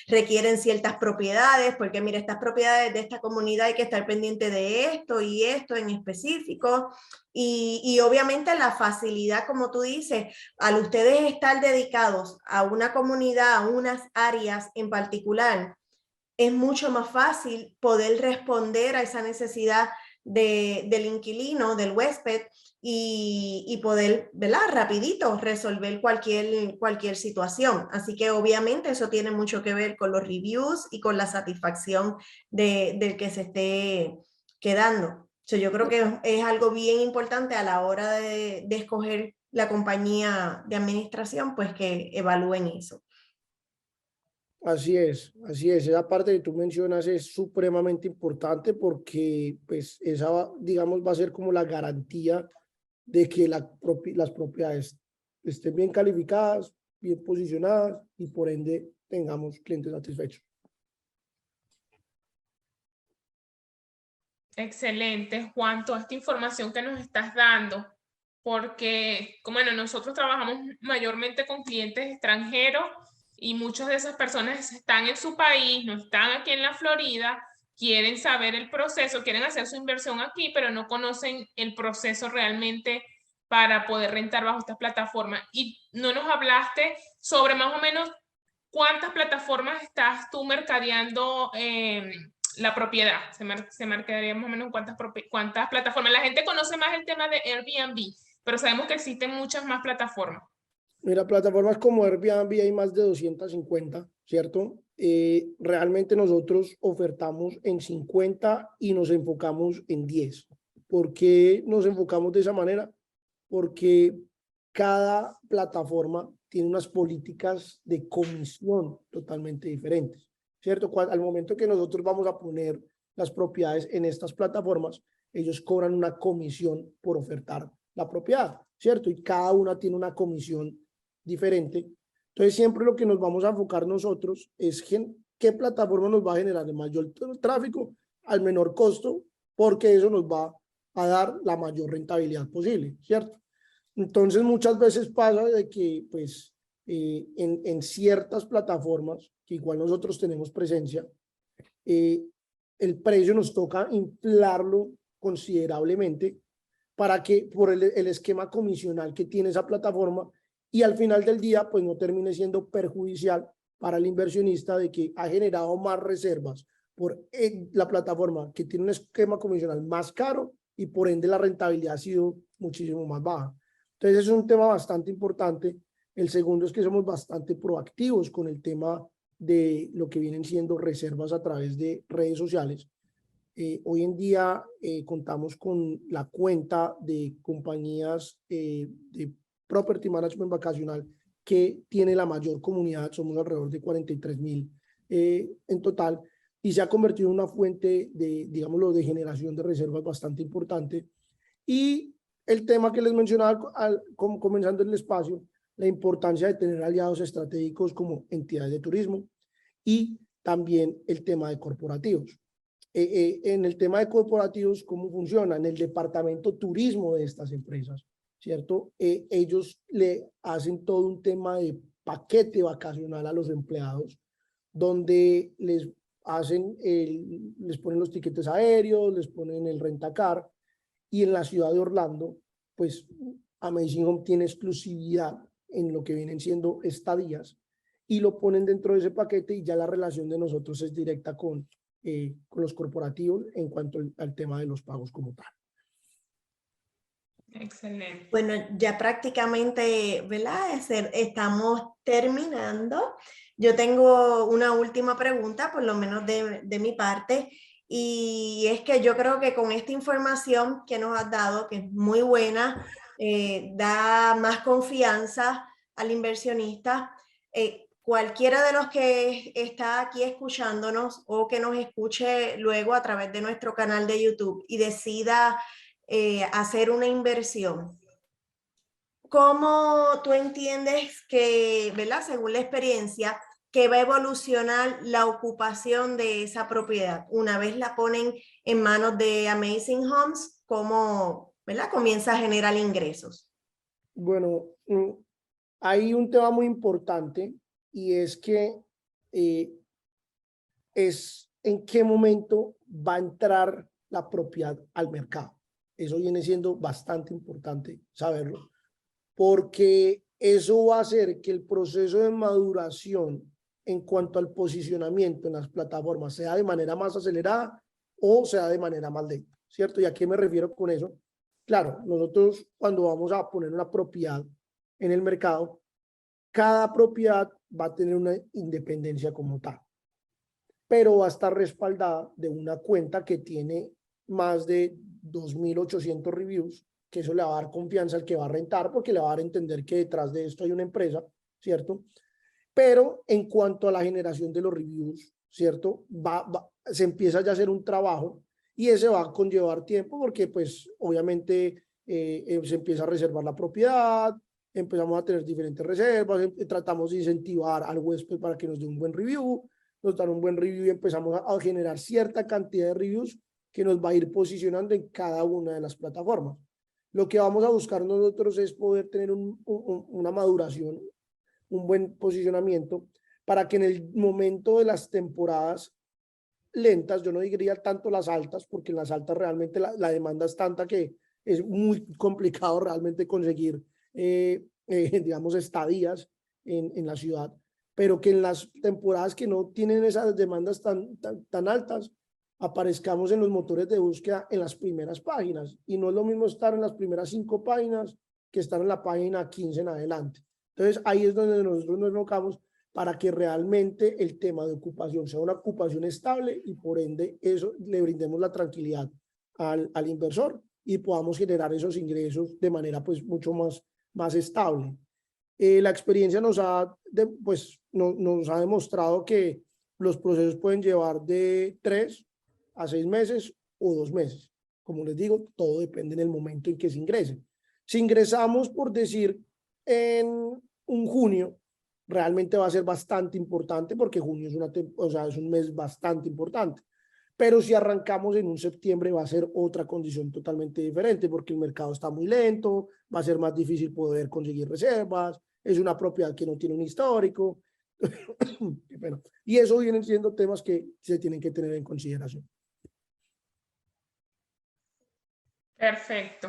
requieren ciertas propiedades, porque mira, estas propiedades de esta comunidad hay que estar pendiente de esto y esto en específico. Y obviamente la facilidad, como tú dices, al ustedes estar dedicados a una comunidad, a unas áreas en particular, es mucho más fácil poder responder a esa necesidad del inquilino, del huésped, y poder, ¿verdad? Rapidito resolver cualquier situación. Así que obviamente eso tiene mucho que ver con los reviews y con la satisfacción del que se esté quedando. Yo creo que es algo bien importante a la hora de escoger la compañía de administración, pues que evalúen eso. Así es, así es. Esa parte que tú mencionas es supremamente importante porque pues esa, digamos, va a ser como la garantía de que las propiedades estén bien calificadas, bien posicionadas y por ende tengamos clientes satisfechos. Excelente, Juan, toda esta información que nos estás dando, porque bueno, nosotros trabajamos mayormente con clientes extranjeros y muchas de esas personas están en su país, no están aquí en la Florida, quieren saber el proceso, quieren hacer su inversión aquí, pero no conocen el proceso realmente para poder rentar bajo estas plataformas. Y no nos hablaste sobre más o menos cuántas plataformas estás tú mercadeando la propiedad. Se marcaría más o menos cuántas plataformas. La gente conoce más el tema de Airbnb, pero sabemos que existen muchas más plataformas. Mira, plataformas como Airbnb hay más de 250, ¿cierto? Realmente nosotros ofertamos en 50 y nos enfocamos en 10. ¿Por qué nos enfocamos de esa manera? Porque cada plataforma tiene unas políticas de comisión totalmente diferentes, ¿cierto? Al momento que nosotros vamos a poner las propiedades en estas plataformas, ellos cobran una comisión por ofertar la propiedad, ¿cierto? Y cada una tiene una comisión diferente. Entonces, siempre lo que nos vamos a enfocar nosotros es qué plataforma nos va a generar el mayor tráfico al menor costo, porque eso nos va a dar la mayor rentabilidad posible, ¿cierto? Entonces, muchas veces pasa de que, pues, en ciertas plataformas, que igual nosotros tenemos presencia, el precio nos toca inflarlo considerablemente para que, por el esquema comisional que tiene esa plataforma, y al final del día pues no termine siendo perjudicial para el inversionista de que ha generado más reservas por la plataforma que tiene un esquema comisional más caro y por ende la rentabilidad ha sido muchísimo más baja. Entonces es un tema bastante importante. El segundo es que somos bastante proactivos con el tema de lo que vienen siendo reservas a través de redes sociales. Hoy en día contamos con la cuenta de compañías de Property Management Vacacional que tiene la mayor comunidad, somos alrededor de 43.000 en total, y se ha convertido en una fuente de, digámoslo, de generación de reservas bastante importante. Y el tema que les mencionaba comenzando el espacio, la importancia de tener aliados estratégicos como entidades de turismo y también el tema de corporativos. En el tema de corporativos, ¿cómo funciona? En el departamento turismo de estas empresas, ¿cierto? Ellos le hacen todo un tema de paquete vacacional a los empleados, donde les les ponen los tiquetes aéreos, les ponen el rentacar, y en la ciudad de Orlando, pues Amazing Home tiene exclusividad en lo que vienen siendo estadías y lo ponen dentro de ese paquete y ya la relación de nosotros es directa con los corporativos en cuanto al tema de los pagos como tal. Excelente. Bueno, ya prácticamente, ¿verdad? Estamos terminando. Yo tengo una última pregunta, por lo menos de mi parte, y es que yo creo que con esta información que nos has dado, que es muy buena, da más confianza al inversionista. Cualquiera de los que está aquí escuchándonos o que nos escuche luego a través de nuestro canal de YouTube y decida hacer una inversión, ¿cómo tú entiendes que, ¿verdad? Según la experiencia, que va a evolucionar la ocupación de esa propiedad? Una vez la ponen en manos de Amazing Homes, ¿cómo, ¿verdad? Comienza a generar ingresos. Bueno, hay un tema muy importante y es que es en qué momento va a entrar la propiedad al mercado. Eso viene siendo bastante importante saberlo, porque eso va a hacer que el proceso de maduración en cuanto al posicionamiento en las plataformas sea de manera más acelerada o sea de manera más lenta, ¿cierto? ¿Y a qué me refiero con eso? Claro, nosotros cuando vamos a poner una propiedad en el mercado, cada propiedad va a tener una independencia como tal, pero va a estar respaldada de una cuenta que tiene más de 2.800 reviews, que eso le va a dar confianza al que va a rentar, porque le va a dar a entender que detrás de esto hay una empresa, ¿cierto? Pero en cuanto a la generación de los reviews, ¿cierto? Se empieza ya a hacer un trabajo y ese va a conllevar tiempo porque pues obviamente se empieza a reservar la propiedad, empezamos a tener diferentes reservas, tratamos de incentivar al huésped para que nos dé un buen review, nos dan un buen review y empezamos a generar cierta cantidad de reviews que nos va a ir posicionando en cada una de las plataformas. Lo que vamos a buscar nosotros es poder tener una maduración, un buen posicionamiento, para que en el momento de las temporadas lentas, yo no diría tanto las altas, porque en las altas realmente la demanda es tanta que es muy complicado realmente conseguir, digamos, estadías en la ciudad, pero que en las temporadas que no tienen esas demandas tan altas, aparezcamos en los motores de búsqueda en las primeras páginas. Y no es lo mismo estar en las primeras 5 páginas que estar en la página 15 en adelante. Entonces, ahí es donde nosotros nos enfocamos para que realmente el tema de ocupación sea una ocupación estable y por ende eso le brindemos la tranquilidad al inversor y podamos generar esos ingresos de manera pues mucho más estable. La experiencia nos ha demostrado que los procesos pueden llevar de 3 a 6 meses o 2 meses. Como les digo, todo depende en el momento en que se ingrese. Si ingresamos, por decir, en un junio, realmente va a ser bastante importante porque junio es un mes bastante importante. Pero si arrancamos en un septiembre va a ser otra condición totalmente diferente porque el mercado está muy lento, va a ser más difícil poder conseguir reservas, es una propiedad que no tiene un histórico. Y eso vienen siendo temas que se tienen que tener en consideración. Perfecto.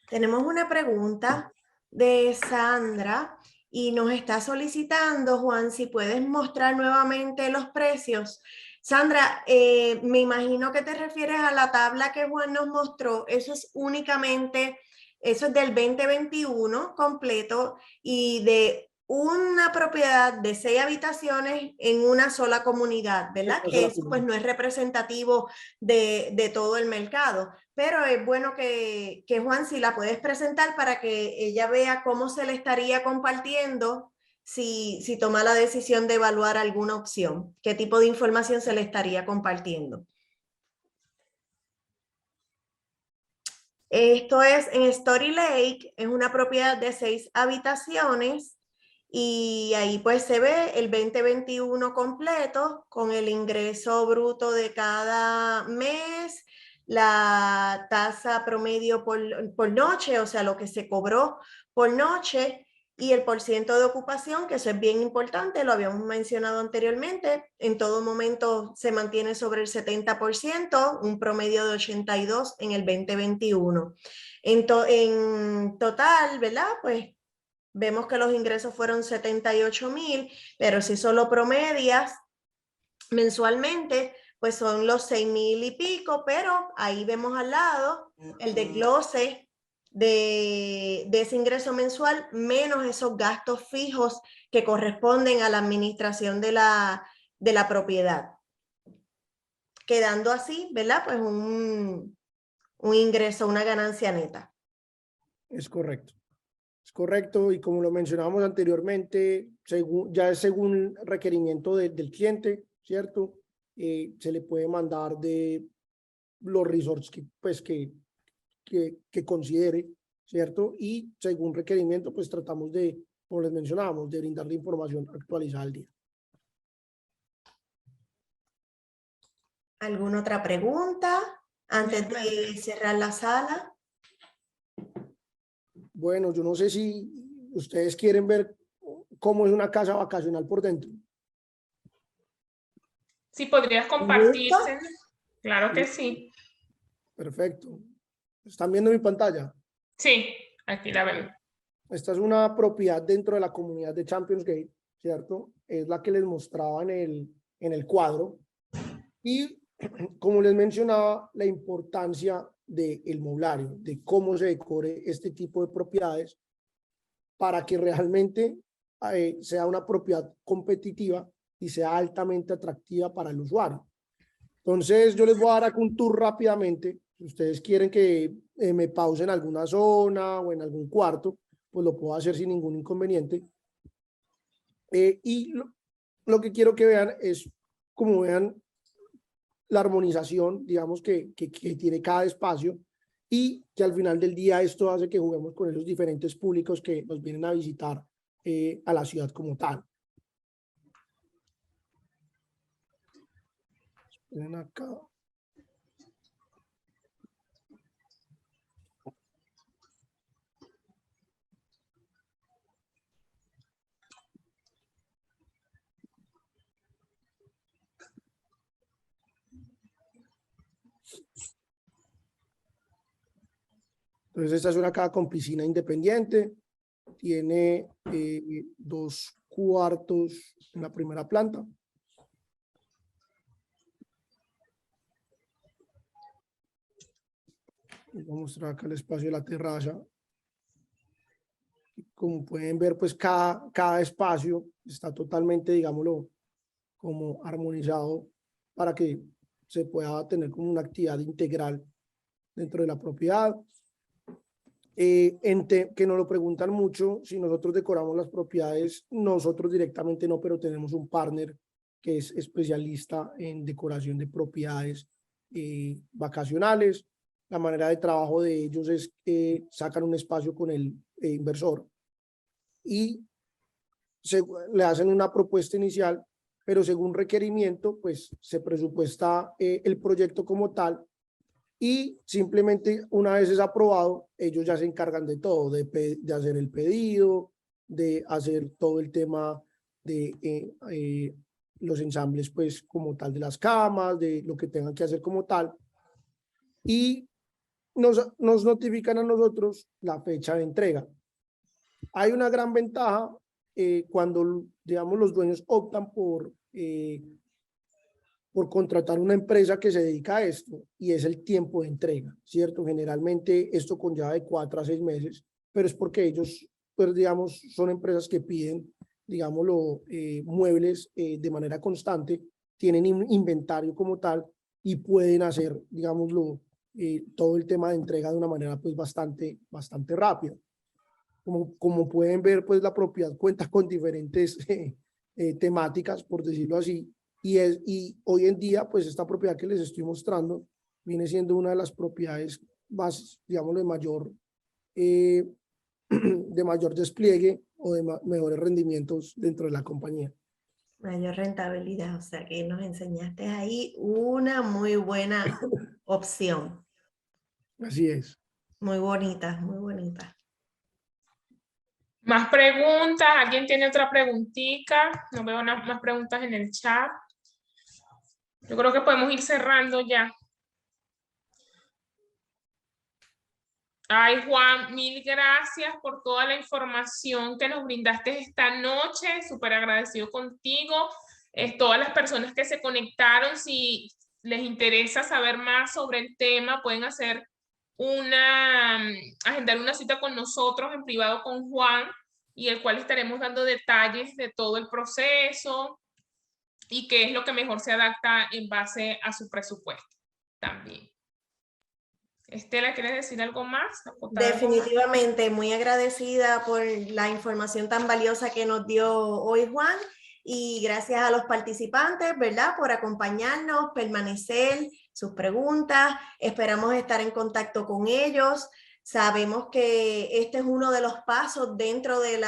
Tenemos una pregunta de Sandra y nos está solicitando, Juan, si puedes mostrar nuevamente los precios. Sandra, me imagino que te refieres a la tabla que Juan nos mostró. Eso es únicamente, eso es del 2021 completo y de una propiedad de 6 habitaciones en una sola comunidad, ¿verdad? Que eso pues no es representativo de todo el mercado, pero es bueno que Juan, si la puedes presentar para que ella vea cómo se le estaría compartiendo si toma la decisión de evaluar alguna opción, qué tipo de información se le estaría compartiendo. Esto es en Story Lake, es una propiedad de 6 habitaciones y ahí pues se ve el 2021 completo con el ingreso bruto de cada mes, la tasa promedio por noche, o sea, lo que se cobró por noche y el porciento de ocupación, que eso es bien importante, lo habíamos mencionado anteriormente, en todo momento se mantiene sobre el 70%, un promedio de 82 en el 2021. En total, ¿verdad? Pues vemos que los ingresos fueron 78,000, pero si solo promedias mensualmente, pues son los 6,000 y pico, pero ahí vemos al lado el desglose de ese ingreso mensual menos esos gastos fijos que corresponden a la administración de la propiedad. Quedando así, ¿verdad? Pues un ingreso, una ganancia neta. Es correcto. Es correcto, y como lo mencionábamos anteriormente, ya es según requerimiento del cliente, ¿cierto? Se le puede mandar de los resorts que considere, ¿cierto? Y según requerimiento, pues tratamos de, como les mencionábamos, de brindarle información actualizada al día. ¿Alguna otra pregunta antes de cerrar la sala? Bueno, yo no sé si ustedes quieren ver cómo es una casa vacacional por dentro. Si podrías compartirse. Claro que sí. Perfecto. ¿Están viendo mi pantalla? Sí, aquí la vemos. Esta es una propiedad dentro de la comunidad de Champions Gate, ¿cierto? Es la que les mostraba en el cuadro. Y como les mencionaba, la importancia del moblario, de cómo se decore este tipo de propiedades para que realmente sea una propiedad competitiva y sea altamente atractiva para el usuario. Entonces, yo les voy a dar un tour rápidamente. Si ustedes quieren que me pause en alguna zona o en algún cuarto, pues lo puedo hacer sin ningún inconveniente. Y lo que quiero que vean es, como vean, la armonización, digamos, que tiene cada espacio, y que al final del día esto hace que juguemos con esos diferentes públicos que nos vienen a visitar a la ciudad como tal. Ven acá. Entonces esta es una casa con piscina independiente, tiene 2 cuartos en la primera planta. Voy a mostrar acá el espacio de la terraza. Como pueden ver, pues cada espacio está totalmente, digámoslo, como armonizado para que se pueda tener como una actividad integral dentro de la propiedad. Que nos lo preguntan mucho, si nosotros decoramos las propiedades, nosotros directamente no, pero tenemos un partner que es especialista en decoración de propiedades vacacionales. La manera de trabajo de ellos es que sacan un espacio con el inversor y le hacen una propuesta inicial, pero según requerimiento, pues se presupuesta el proyecto como tal, y simplemente una vez es aprobado, ellos ya se encargan de todo, de hacer el pedido, de hacer todo el tema de los ensambles, pues como tal de las camas, de lo que tengan que hacer como tal, y nos notifican a nosotros la fecha de entrega. Hay una gran ventaja cuando, digamos, los dueños optan por contratar una empresa que se dedica a esto, y es el tiempo de entrega, ¿cierto? Generalmente esto conlleva de 4 a 6 meses, pero es porque ellos, pues, digamos, son empresas que piden, digámoslo, muebles de manera constante, tienen inventario como tal y pueden hacer, digámoslo, todo el tema de entrega de una manera pues bastante rápida. Como pueden ver, pues la propiedad cuenta con diferentes temáticas, por decirlo así, y hoy en día, pues esta propiedad que les estoy mostrando viene siendo una de las propiedades más, digamos, de mayor despliegue o de mejores rendimientos dentro de la compañía. Mayor rentabilidad, o sea que nos enseñaste ahí una muy buena opción. Así es. Muy bonita, muy bonita. Más preguntas, ¿alguien tiene otra preguntita? No veo más preguntas en el chat. Yo creo que podemos ir cerrando ya. Ay, Juan, mil gracias por toda la información que nos brindaste esta noche. Súper agradecido contigo. Todas las personas que se conectaron, si les interesa saber más sobre el tema, pueden agendar una cita con nosotros en privado con Juan, y el cual estaremos dando detalles de todo el proceso y qué es lo que mejor se adapta en base a su presupuesto también. Estela, ¿quieres decir algo más? Definitivamente, muy agradecida por la información tan valiosa que nos dio hoy Juan, y gracias a los participantes, ¿verdad?, por acompañarnos, permanecer, sus preguntas. Esperamos estar en contacto con ellos. Sabemos que este es uno de los pasos dentro de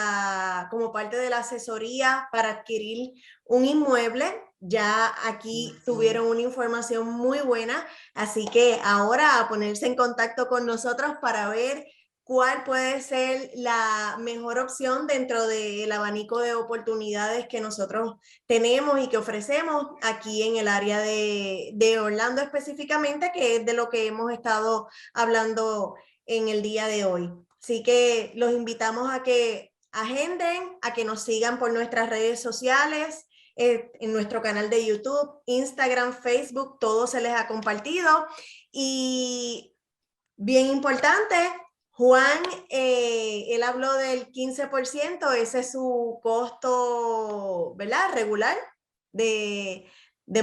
como parte de la asesoría para adquirir un inmueble. Ya aquí tuvieron una información muy buena, así que ahora a ponerse en contacto con nosotros para ver cuál puede ser la mejor opción dentro del abanico de oportunidades que nosotros tenemos y que ofrecemos aquí en el área de Orlando específicamente, que es de lo que hemos estado hablando en el día de hoy. Así que los invitamos a que agenden, a que nos sigan por nuestras redes sociales, en nuestro canal de YouTube, Instagram, Facebook, todo se les ha compartido. Y bien importante, Juan, él habló del 15%, ese es su costo, ¿verdad?, regular de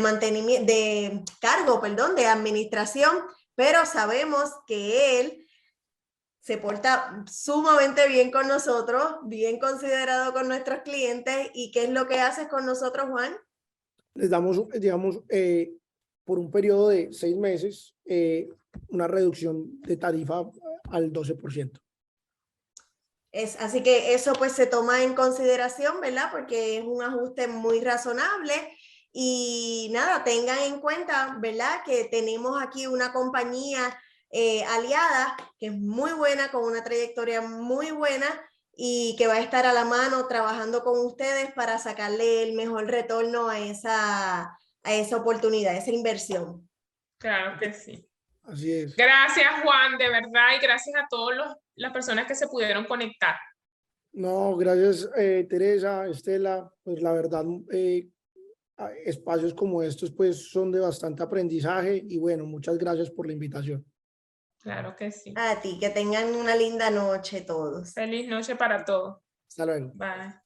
mantenimiento, de cargo, perdón, de administración, pero sabemos que él se porta sumamente bien con nosotros, bien considerado con nuestros clientes. ¿Y qué es lo que haces con nosotros, Juan? Les damos, digamos, por un periodo de 6 meses, una reducción de tarifa al 12%. Así que eso pues se toma en consideración, ¿verdad? Porque es un ajuste muy razonable. Y nada, tengan en cuenta, ¿verdad?, que tenemos aquí una compañía aliada que es muy buena, con una trayectoria muy buena, y que va a estar a la mano trabajando con ustedes para sacarle el mejor retorno a esa oportunidad, a esa inversión. Claro que sí. Así es. Gracias, Juan, de verdad, y gracias a todas las personas que se pudieron conectar. No, gracias, Teresa, Estela. Pues la verdad, espacios como estos pues son de bastante aprendizaje, y bueno, muchas gracias por la invitación. Claro que sí. A ti, que tengan una linda noche todos. Feliz noche para todos. Hasta luego. Bye.